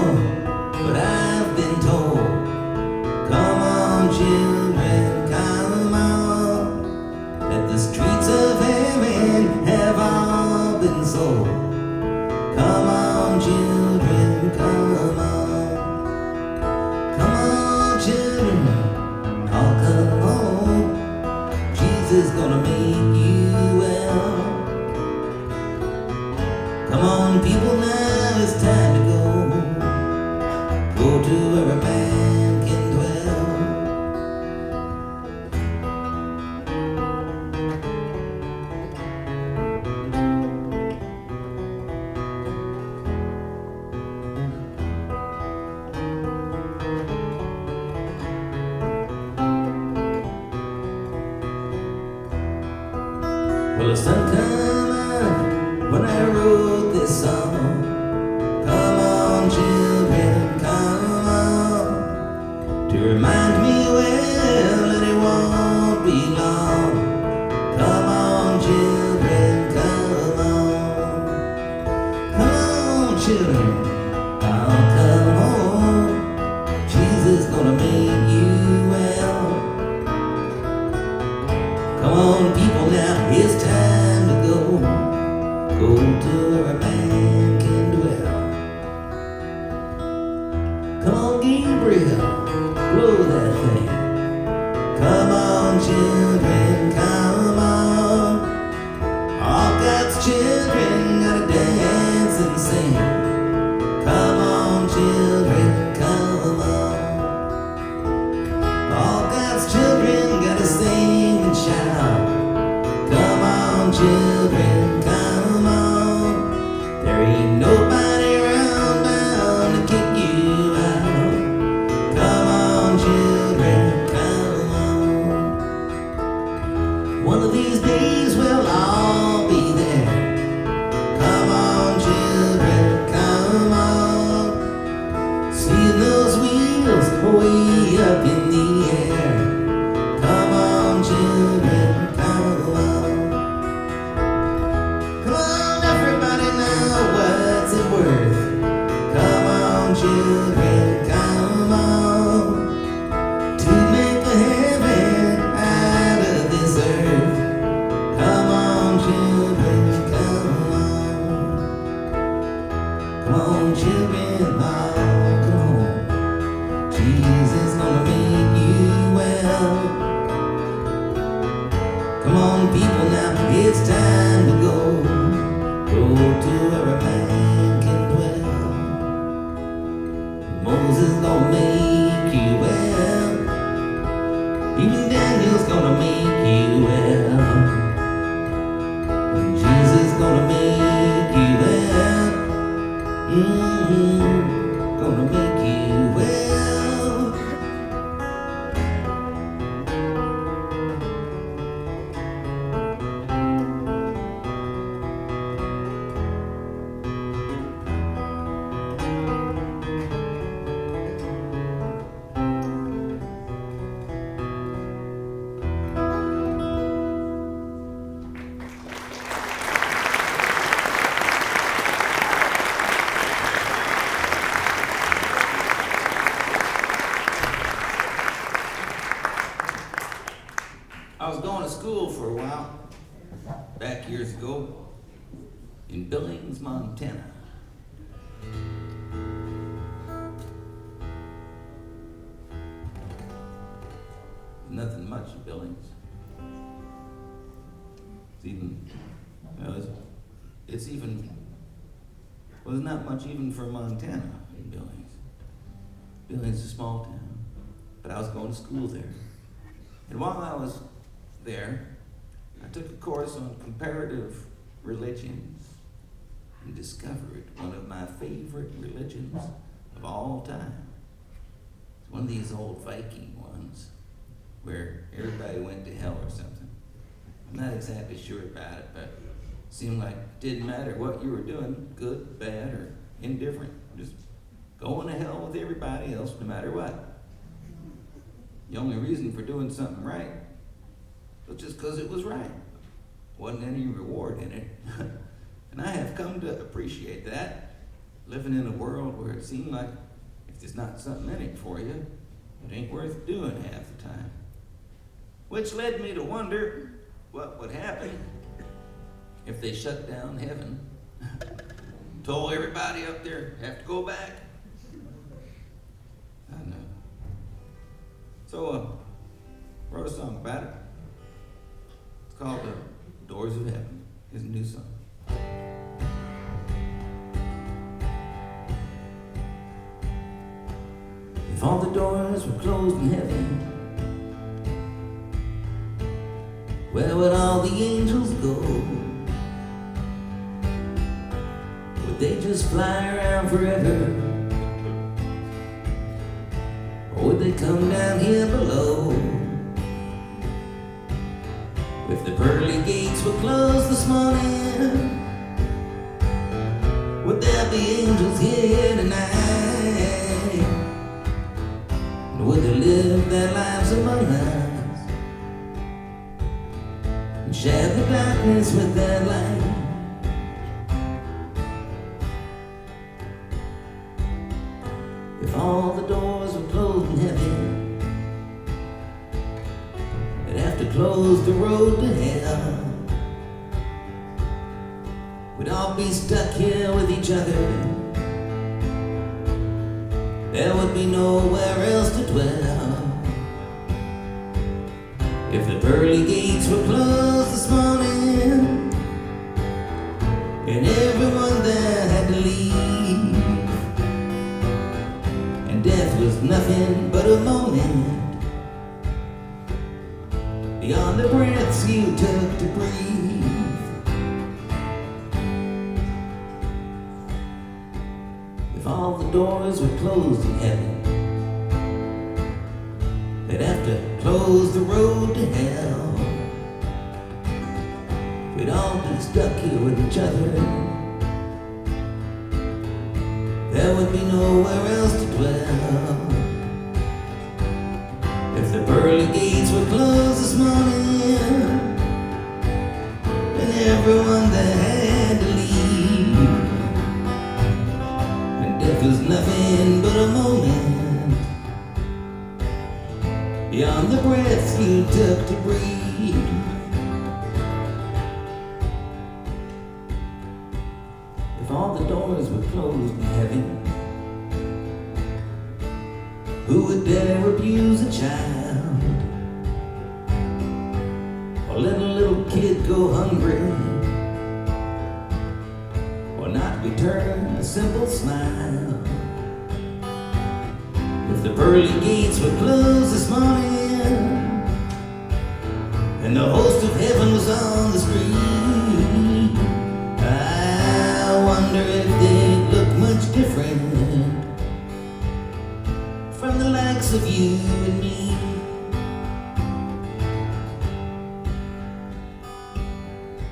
but I've been told. Come on, children, come on. That the streets of heaven have all been sold. Come on, children, come on. Come on, children, all come home. Jesus gonna make you well. Come on, people, now it's time to go. Go to where a man can dwell. Well, the sun come up when I wrote this song. Come on, children, come on. To remind me well that it won't be long. Come on, children, come on. Come on, children, I'll come home. Jesus gonna make you well. Come on, people, now it's time to go. Go to where a man can dwell. Come on, Gabriel, blow that thing. Come on, children, come on. All God's children gotta dance and sing. Come on, children, come on. All God's children gotta sing. these days we'll all be there. Come on, children, come on. See those wheels way up in the air. Come on, children, come on. Come on, everybody now, what's it worth? Come on, children, come on. To make a heaven out of this earth. Come on, children, come on. Come on, children, oh, come on. Jesus gonna make you well. Come on, people, now it's time to go. Go to where a man can dwell. Moses gonna make you well. Even Daniel's gonna make you well. Jesus gonna make you well. Gonna make you well.
I was going to school for a while, back years ago, in Billings, Montana. Nothing much in Billings. It's even, it's even, well, there's not much even for Montana in Billings. Billings is a small town, but I was going to school there. And while I was there, I took a course on comparative religions and discovered one of my favorite religions of all time. It's one of these old Viking ones where everybody went to hell or something. I'm not exactly sure about it, but it seemed like it didn't matter what you were doing, good, bad, or indifferent. Just going to hell with everybody else no matter what. The only reason for doing something right was just because it was right. Wasn't any reward in it. And I have come to appreciate that, living in a world where it seemed like if there's not something in it for you, it ain't worth doing half the time. Which led me to wonder what would happen if they shut down heaven, told everybody up there have to go back. I know. So wrote a song about it. It's called Doors of Heaven. It's a new song.
If all the doors were closed in heaven, where would all the angels go? Would they just fly around forever? Or would they come down here below? If the pearly gates were closed this morning, would there be angels here tonight? And would they live their lives among us and share the darkness with their light? If all the doors were closed in heaven, they'd have to close the road to hell. We'd all be stuck here with each other. There would be nowhere else to dwell. If the pearly gates were closed this morning and everyone there had to leave, and death was nothing but a moment beyond the breaths you took to breathe. If all the doors were closed in heaven, they'd have to close the road to hell. we'd all be stuck here with each other. There would be nowhere else to dwell. If the pearly gates were closed this morning, and everyone there had to leave, and death was nothing but a moment beyond the breaths you took to breathe. If all the doors were closed in heaven, who would dare abuse a child, or let a little kid go hungry, or not return a simple smile? If the pearly gates were closed this morning, and the host of heaven was on the street, I wonder if they'd look much different from the likes of you and me.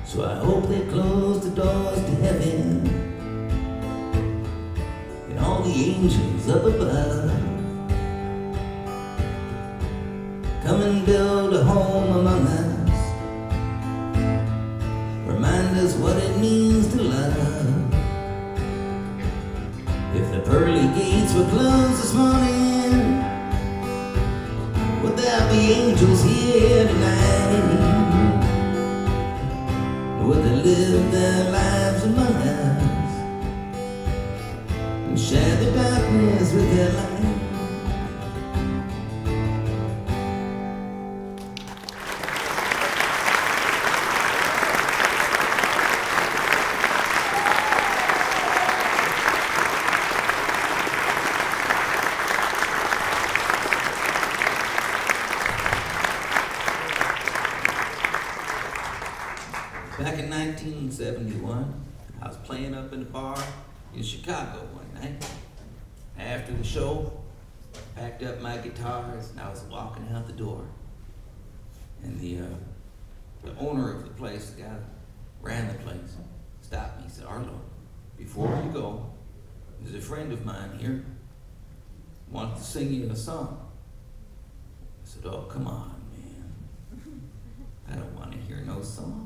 So I hope they close the doors to heaven, and all the angels up above come and build a home among us, remind us what it means to love. If the pearly gates were closed this morning, would there be angels here tonight? Would they live their lives among us and share the darkness with their light? Back in 1971, I was playing up in a bar in Chicago one night. After the show, I packed up my guitars and I was walking out the door. And the owner of the place, the guy that ran the place, stopped me. He said, "Arlo, before you go, there's a friend of mine here wants to sing you a song." I said, "Oh, come on, man. I don't want to hear no songs.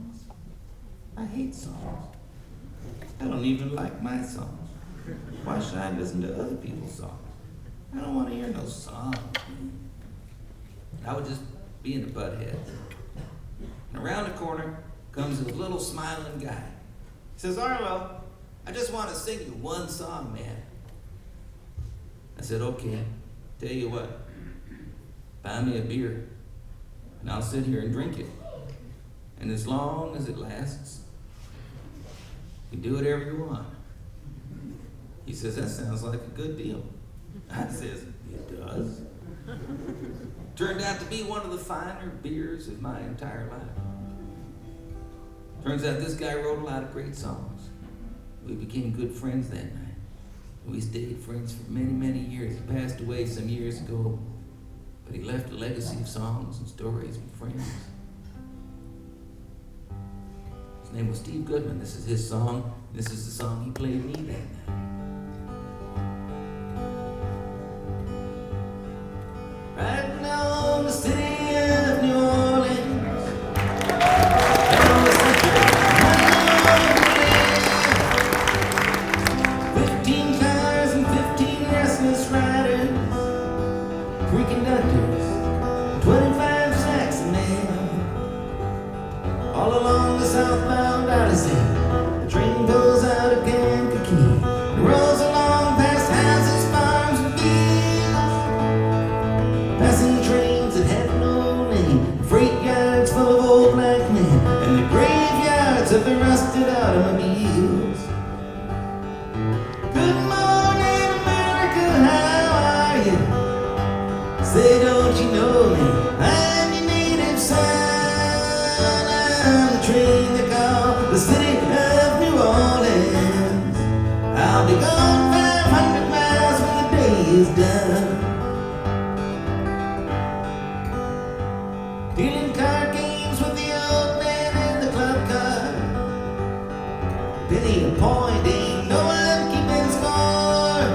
I hate songs. I don't even like my songs. Why should I listen to other people's songs? I don't want to hear no songs." I would just be in the butthead. And around the corner comes this little smiling guy. He says, "Arlo, I just want to sing you one song, man." I said, "Okay, tell you what, buy me a beer and I'll sit here and drink it. And as long as it lasts, you do whatever you want." He says, "That sounds like a good deal." I says, "It does." Turned out to be one of the finer beers of my entire life. Turns out this guy wrote a lot of great songs. We became good friends that night. We stayed friends for many, many years. He passed away some years ago, but he left a legacy of songs and stories and friends. His name was Steve Goodman. This is his song. This is the song he played me that night. Right now in the city of New Orleans, I was thinking 15 cars and 15 restless riders, 3 conductors, 25 sacks of men, all along the southbound Odyssey. The train goes out of Kankakee and rolls along past houses, farms, and fields, passing trains that have no name, freight yards full of old black men, and the graveyards of the rusted automobiles. Good morning, America, how are you? Say, don't you know me? I'm your native son. I'm the train they call the city of New Orleans. I'll be gone 500 miles when the day is done. Dealing card games with the old man in the club car, see a point, ain't no one keeping score.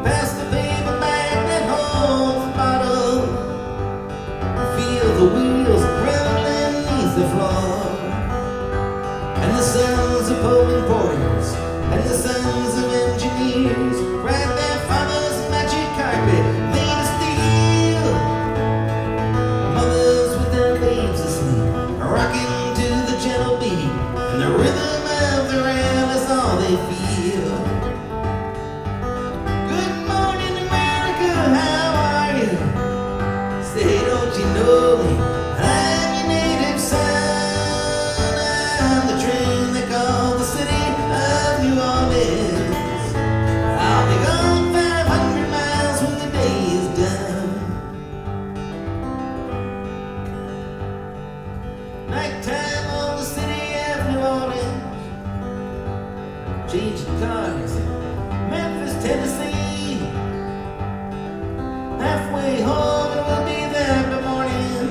Pass the paper bag that holds the bottle. Feel the wheels rumbling beneath the floor. And the sons of Poland porters and the sons of engineers ride their father's magic carpet made of steel. Mothers with their babes asleep, rocking to the gentle beat, and the rhythm of the rail is all they feel. Good morning, America, how are you? Say, don't you know me? I'm your native son. I'm the train they call the city of New Orleans. I'll be gone 500 miles when the day is done. Nighttime on the city of New Orleans. Changing cars in Memphis, Tennessee. Halfway home and we'll be there in the morning.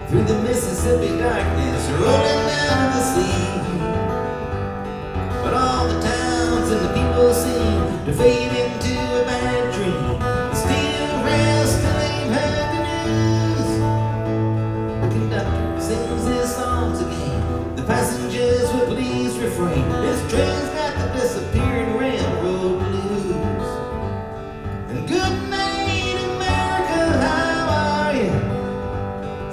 Through the Mississippi darkness, rolling down to the sea. But all the towns and the people seem to fade into a bad dream. The steel rail still ain't heard the news. The conductor sings his songs again. The passengers will please refrain. This train's got the disappearing railroad blues. And good night, America, how are you?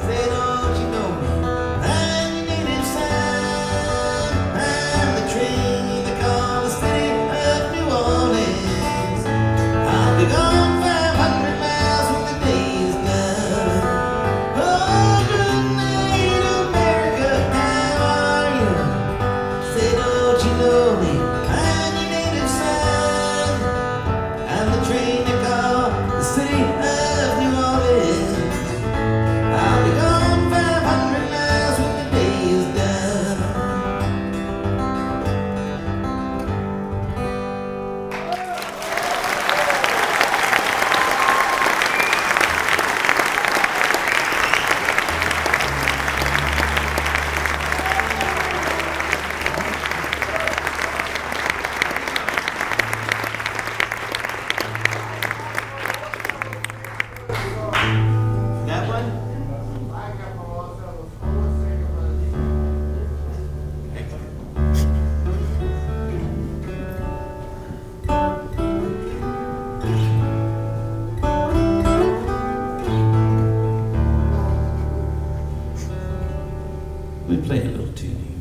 Say, don't you know me? I'm your native son. I'm the train they call the city of New Orleans. I'll be gone 500 miles when the day is done. Oh, good night, America, how are you? Say, don't you know me? I'm your native son. I'm the train they call the city of New Orleans. I'll be gone 500 miles when the day is done. Got one? We play a little tune here.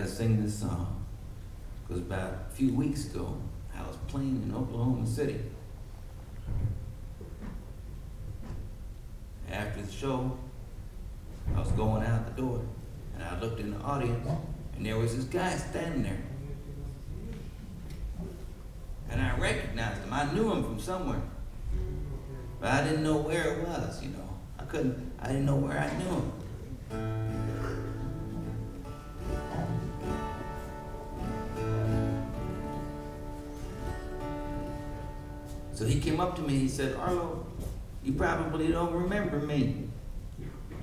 to sing this song because about a few weeks ago, I was playing in Oklahoma City. After the show, I was going out the door, and I looked in the audience, and there was this guy standing there. And I recognized him. I knew him from somewhere. But I didn't know where it was, you know. I didn't know where I knew him. So he came up to me, he said, "Arlo, you probably don't remember me."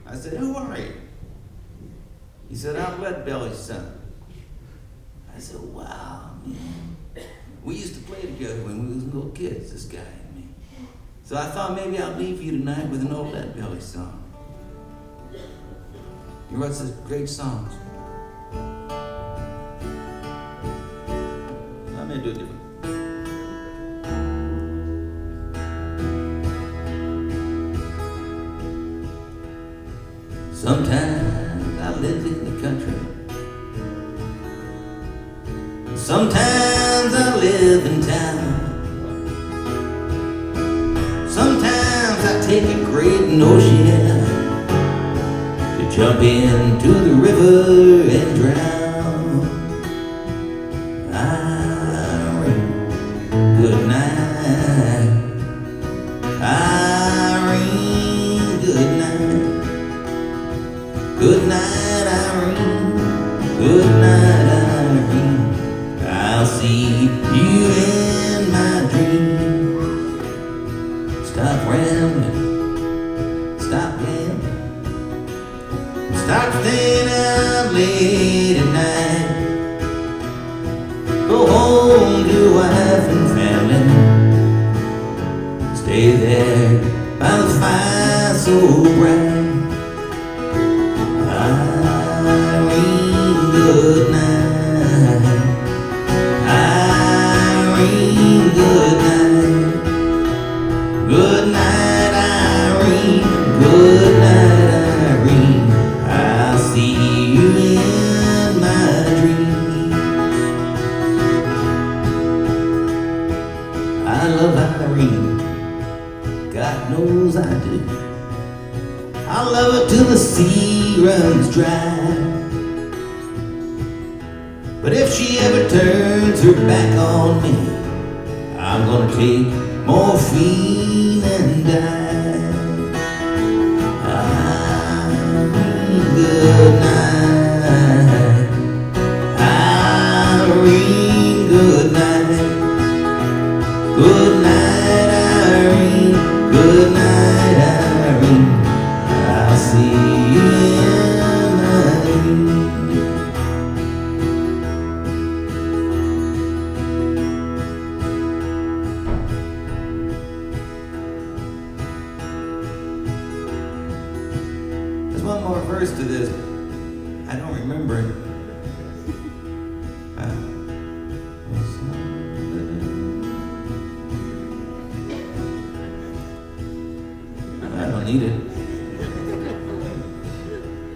I said, "Who are you?" He said, "I'm Leadbelly's son." I said, "Wow, man. We used to play together when we was little kids, this guy and me. So I thought maybe I'll leave you tonight with an old Leadbelly song." He wrote such great songs. I'm gonna do it different. Sometimes I live in the country. Sometimes I live in town. Sometimes I take a great notion to jump into the river and drown. Irene, good night. Irene, good night. Good night, Irene. Good night, Irene. I'll see you in my dreams. Stop rambling. Stop gambling. Stop staying out late at night. Go home to your wife and family. Stay there by the fire so bright. Irene, good night. Irene, good night. Good night, Irene. Good night, Irene. I'll see you in my dreams. I love Irene. God knows I do. I love her till the sea runs dry. But if she ever turns her back on me, I'm gonna take morphine and die. Irene, good night. Irene, good night. Good night, Irene. Good night, Irene. I'll see you in my dreams. There's one more verse to this. I don't remember it. I don't need it.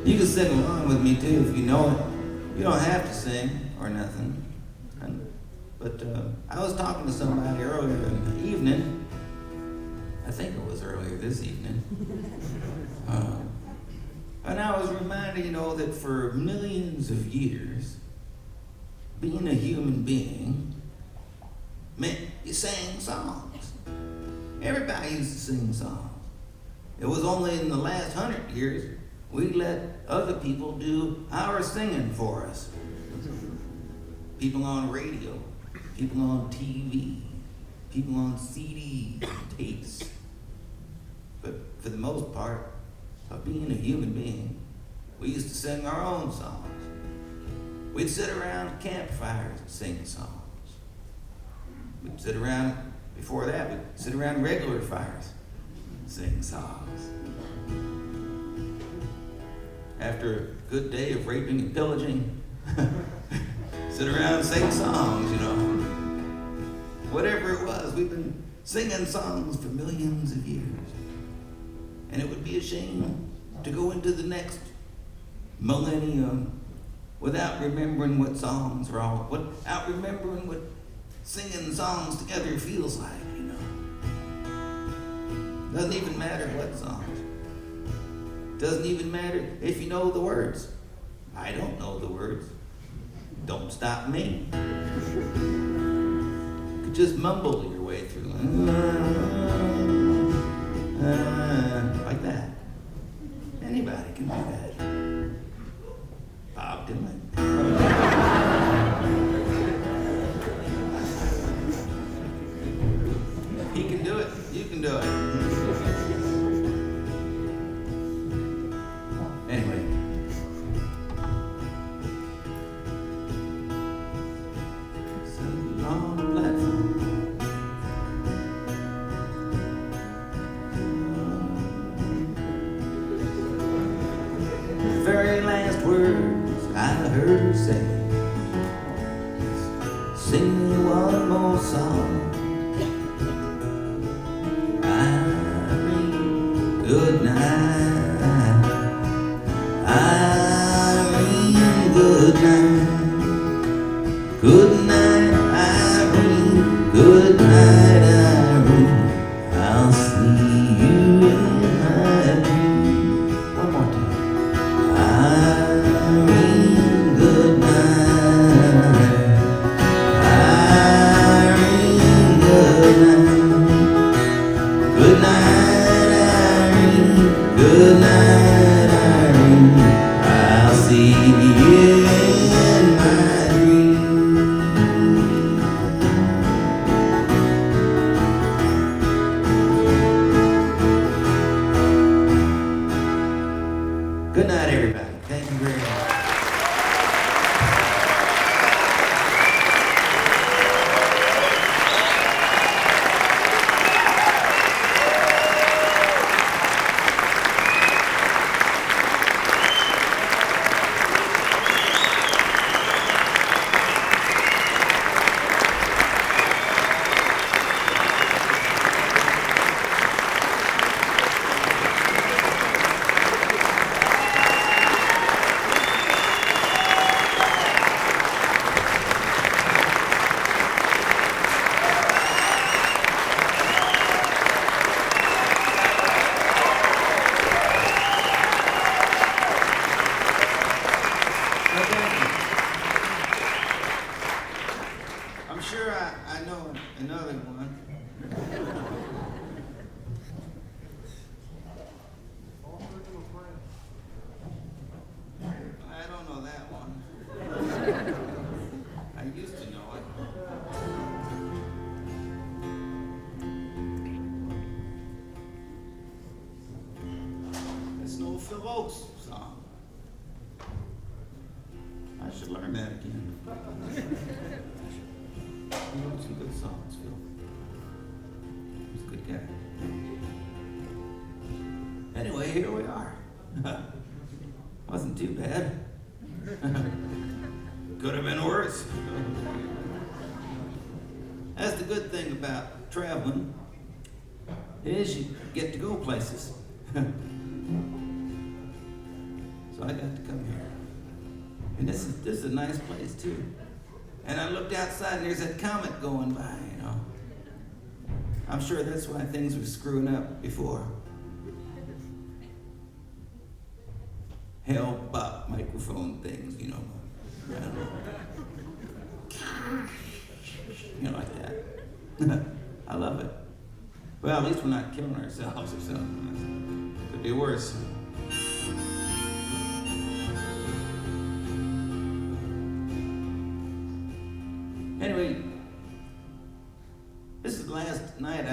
You can sing along with me too if you know it. You don't have to sing or nothing. But I was talking to somebody earlier in the evening. I think it was earlier this evening. And I was reminded, you know, that for millions of years, being a human being meant you sang songs. Everybody used to sing songs. It was only in the last 100 years we let other people do our singing for us. People on radio, people on TV, people on CDs and tapes. But for the most part, of being a human being, we used to sing our own songs. We'd sit around campfires and sing songs. We'd sit around, before that, we'd sit around regular fires and sing songs. After a good day of raping and pillaging, sit around and sing songs, you know. Whatever it was, we've been singing songs for millions of years. And it would be a shame to go into the next millennium without remembering what songs are all, without remembering what singing songs together feels like, you know. Doesn't even matter what songs. Doesn't even matter if you know the words. I don't know the words. Don't stop me. You could just mumble your way through. Like that. Anybody can do that. Bob Dylan. He can do it. You can do it. Anyway. Sitting on the platform. The very last words I heard her say, sing me one more song. Irene, good night. Irene, good night. Good night, Irene. Good night, Irene. I'll see you in my dreams. One more time. Irene, good night. Irene, good night. Good night, Irene. Good night, Irene. I'll see you in my dreams. Good night, everybody. Thank you very much. I'm sure I know another one. I don't know that one. I used to know it. It's an old Phil Oakes song. I should learn that again. He wrote some good songs, Phil. He's a good guy. Anyway, here we are. Wasn't too bad. Could have been worse. That's the good thing about traveling, is you get to go places. So I got to come here. And this is a nice place too. And I looked outside and there's that comet going by, you know. I'm sure that's why things were screwing up before. Hell bop microphone things, you know. I don't know. You know, like that. I love it. Well, at least we're not killing ourselves or something. Could be worse. Anyway, this is the last night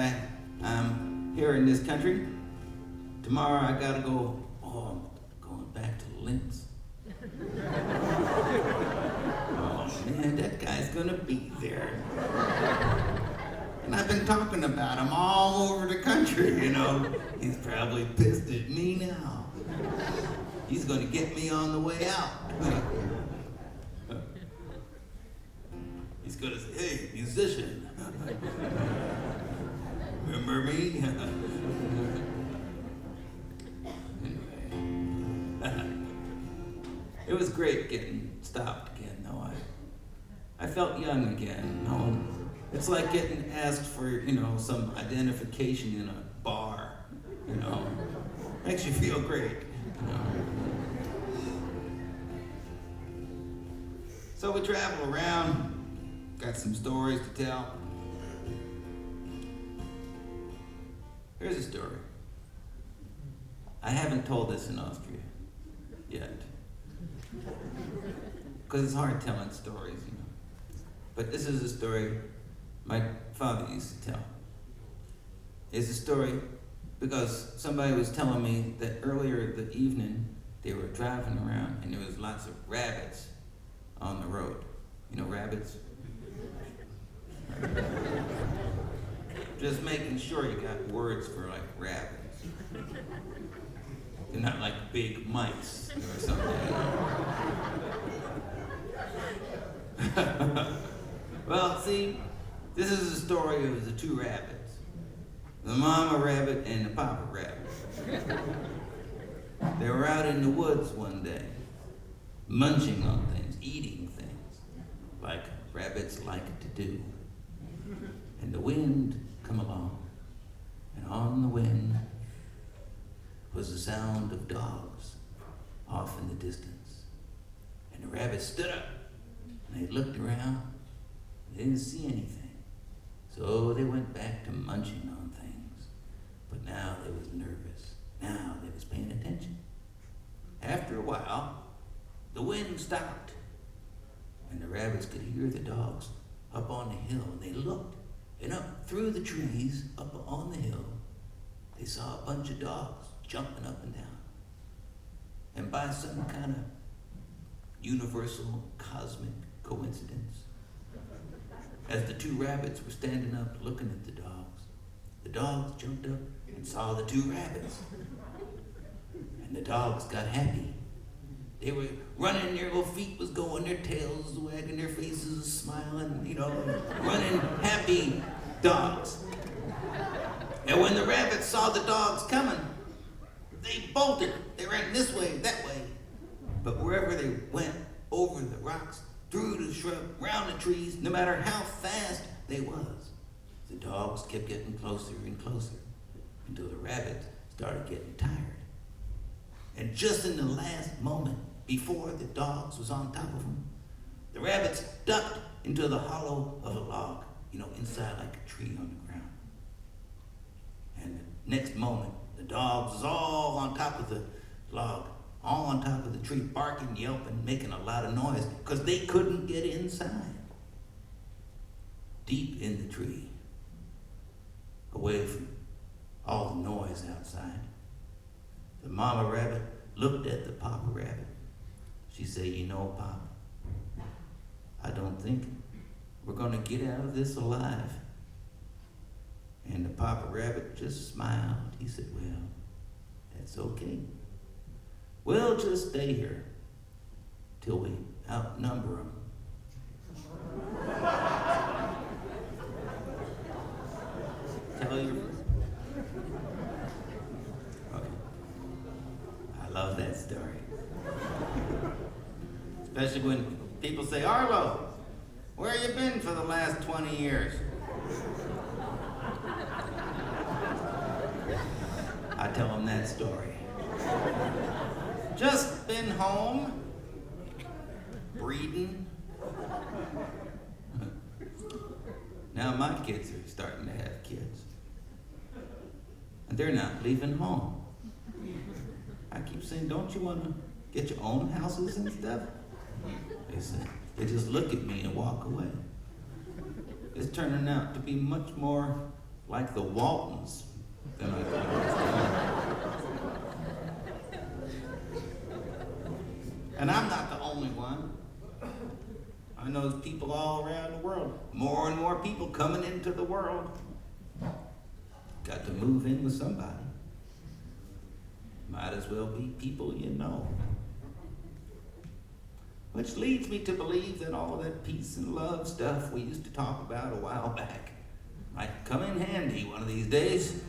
I'm here in this country. Tomorrow I gotta go, I'm going back to Linz. Oh man, that guy's gonna be there. And I've been talking about him all over the country, you know. He's probably pissed at me now. He's gonna get me on the way out. He's gonna say, hey, musician. Remember me? Anyway. It was great getting stopped again, though. I felt young again. It's like getting asked for, some identification in a bar. Makes you feel great. So we travel around, got some stories to tell. Here's a story. I haven't told this in Austria yet, because it's hard telling stories, But this is a story my father used to tell. It's a story because somebody was telling me that earlier the evening they were driving around and there was lots of rabbits on the road. Rabbits? Just making sure you got words for like rabbits. They're not like big mice or something. Well, see, this is the story of the two rabbits. The mama rabbit and the papa rabbit. They were out in the woods one day, munching on things, eating things, like rabbits like to do. And the wind come along, and on the wind was the sound of dogs off in the distance. And the rabbits stood up, and they looked around, they didn't see anything. So they went back to munching on things. But now they was nervous. Now they was paying attention. After a while, the wind stopped, and the rabbits could hear the dogs up on the hill, and they looked, and up through the trees, up on the hill, they saw a bunch of dogs jumping up and down. And by some kind of universal cosmic coincidence, as the two rabbits were standing up looking at the dogs jumped up and saw the two rabbits. And the dogs got happy. They were running, their little feet was going, their tails was wagging, their faces was smiling, running happy dogs. And when the rabbits saw the dogs coming, they bolted. They ran this way, that way. But wherever they went, over the rocks, through the shrub, round the trees, no matter how fast they was, the dogs kept getting closer and closer until the rabbits started getting tired. And just in the last moment, before the dogs was on top of them, the rabbits ducked into the hollow of a log, inside like a tree on the ground. And the next moment, the dogs was all on top of the log, all on top of the tree, barking, yelping, making a lot of noise, because they couldn't get inside. Deep in the tree, away from all the noise outside, the mama rabbit looked at the papa rabbit. She said, Pop, I don't think we're going to get out of this alive. And the papa rabbit just smiled. He said, well, that's okay. We'll just stay here till we outnumber them. Tell you. Okay. I love that story. Especially when people say, Arlo, where you been for the last 20 years? I tell them that story. Just been home, breeding. Now my kids are starting to have kids. And they're not leaving home. I keep saying, don't you want to get your own houses and stuff? They just look at me and walk away. It's turning out to be much more like the Waltons than I thought it was going to be. And I'm not the only one. I know there's people all around the world. More and more people coming into the world. Got to move in with somebody. Might as well be people you know. Which leads me to believe that all that peace and love stuff we used to talk about a while back might come in handy one of these days.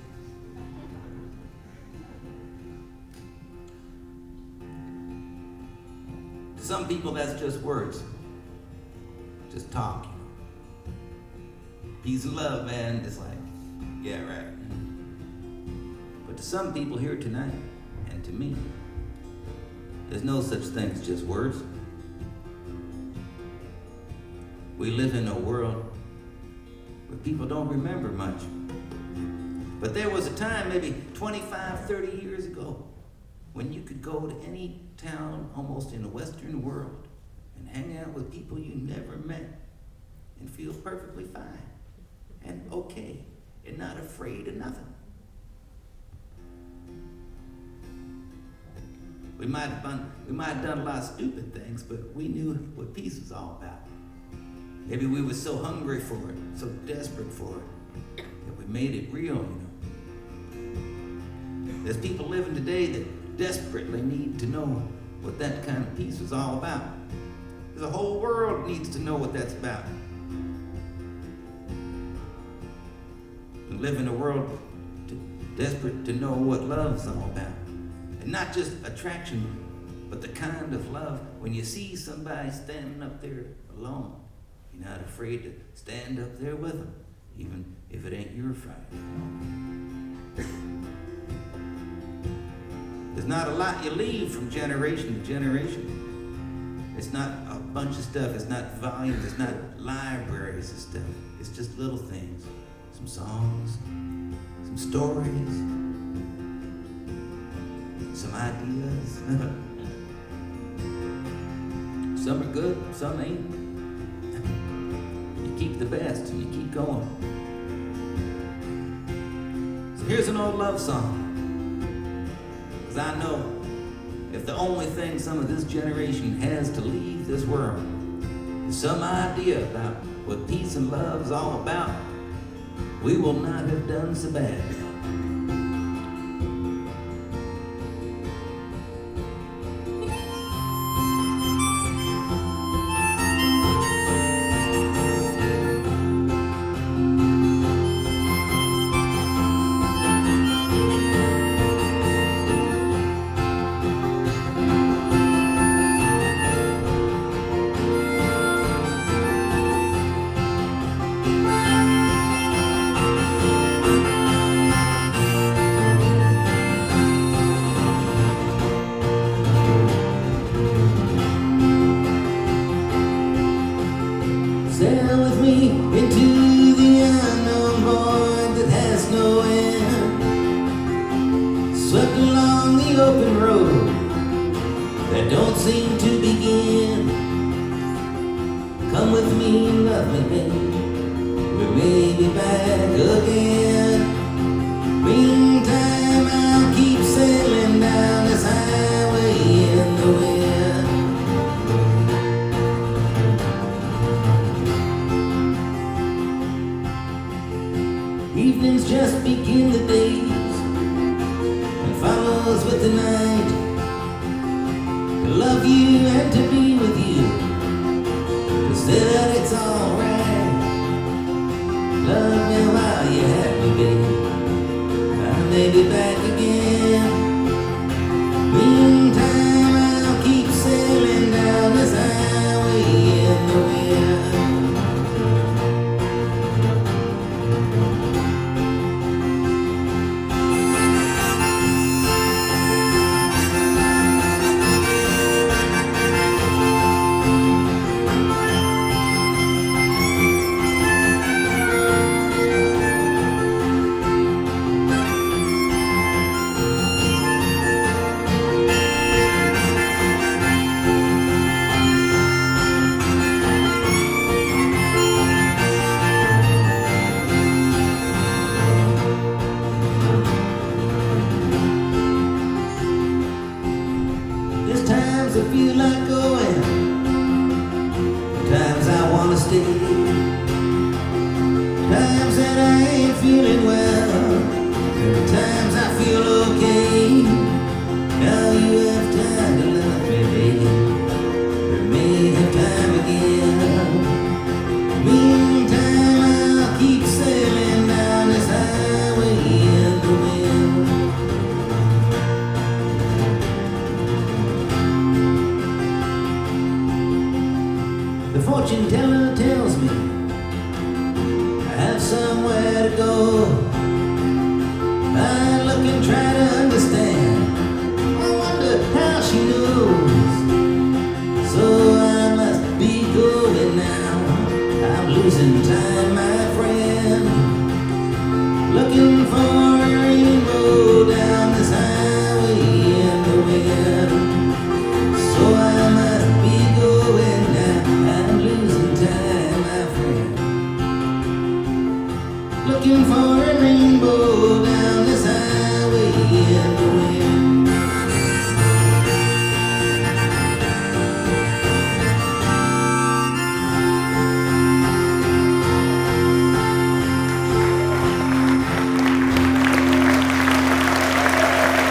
some people, that's just words. Just talk. Peace and love, man. It's like, yeah, right. But to some people here tonight, and to me, there's no such thing as just words. We live in a world where people don't remember much. But there was a time, maybe 25, 30 years ago, when you could go to any town almost in the Western world and hang out with people you never met and feel perfectly fine and okay and not afraid of nothing. We might have done a lot of stupid things, but we knew what peace was all about. Maybe we were so hungry for it, so desperate for it, that we made it real, you know. There's people living today that desperately need to know what that kind of peace was all about. The whole world needs to know what that's about. We live in a world desperate to know what love's all about. And not just attraction, but the kind of love when you see somebody standing up there alone, you're not afraid to stand up there with them, even if it ain't your fight. There's not a lot you leave from generation to generation. It's not a bunch of stuff, it's not volumes, it's not libraries of stuff. It's just little things. Some songs, some stories, some ideas. Some are good, some ain't. You keep the best and you keep going. So here's an old love song. Because I know if the only thing some of this generation has to leave this world is some idea about what peace and love is all about, we will not have done so bad.
Sail with me into the unknown void that has no end. Swept along the open road that don't seem to begin. Come with me, love me, babe. We may be back again. Meantime, I'll keep sailing down this highway in the wind. Evenings just begin the days and follows with the night. To love you and to be with you, to say that it's alright. Love me while you have me, babe. I may be back again. Meantime, I'll keep sailing down this highway in the wind. There's times I feel like going, times I wanna stay, times that I ain't feeling well, times I feel okay. Now you have time to love me, baby. We may have time again. Meantime, I'll keep sailing down this highway in the wind. let go. I look and try to understand. I wonder how she knows. So I must be going now. I'm losing time, my friend. Looking for a rainbow down this highway in the wind. So I must be going now. I'm losing time, my friend. Looking for a rainbow down this highway in the wind.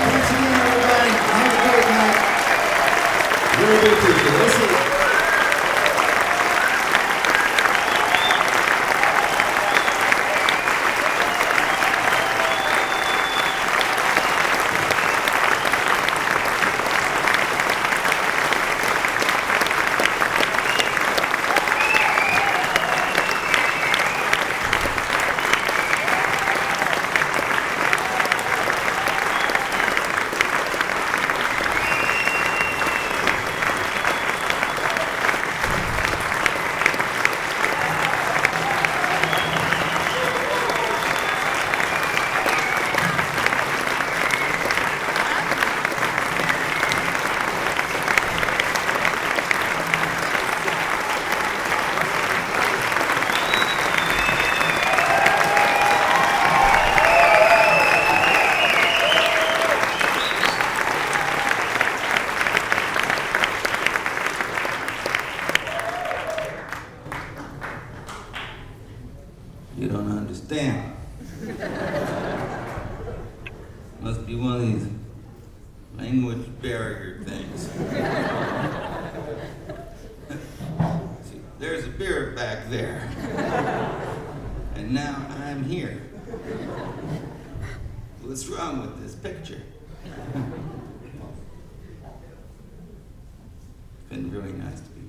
Thanks again, everybody. Have a great night. Really appreciate it. Let's see. You don't understand. Must be one of these language barrier things. See, there's a beer back there. And now I'm here. What's wrong with this picture? It's been really nice to be here.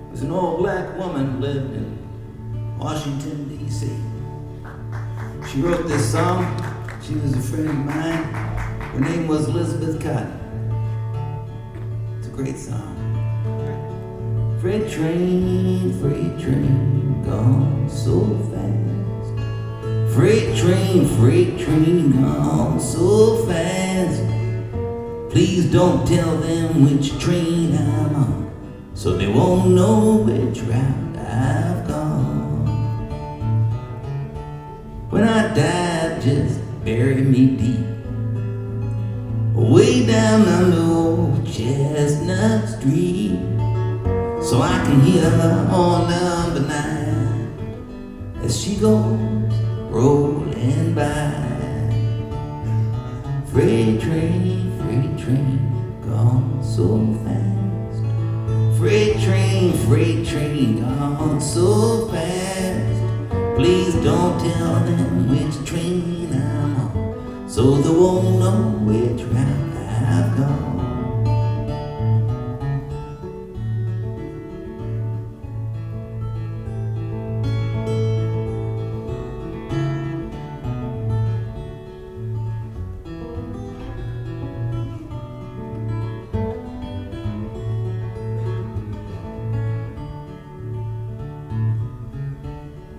There's an old black woman lived in Washington, D.C. She wrote this song. She was a friend of mine. Her name was Elizabeth Cotton. It's a great song. Freight train, gone so fast. Freight train, gone so fast. Please don't tell them which train I'm on, so they won't know which route I've gone. When I die, just bury me deep, way down under old Chestnut Street, so I can hear her on number 9 as she goes rolling by. Freight train, gone so fast. Freight train, gone so fast. Please don't tell them which train I'm on, so they won't know which route I've gone.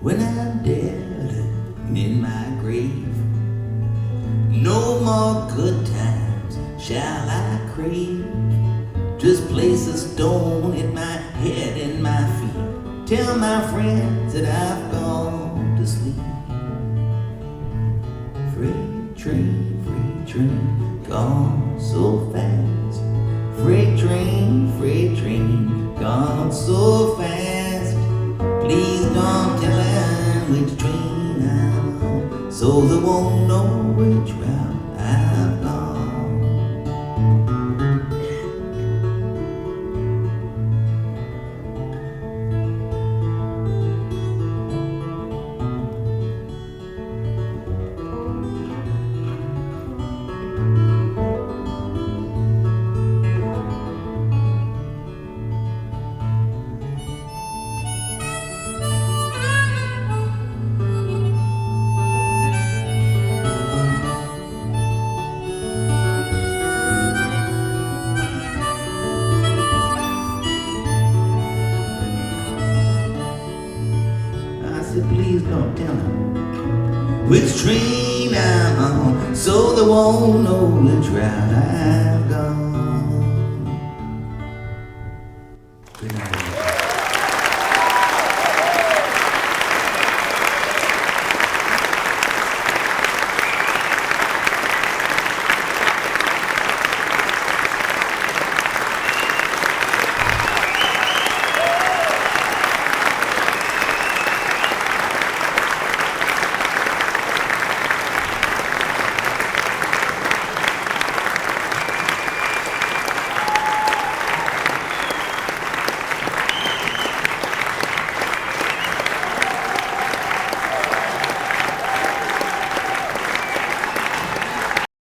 When I'm dead and in my grave, no more good times shall I crave. Just place a stone at my head and my feet. Tell my friends that I've gone to sleep. Freight train, gone so fast. Freight train, gone so fast. Please don't tell her which train I'm on, so they won't know which route I've gone. Please don't tell them which train I'm on, so they won't know which route I've gone.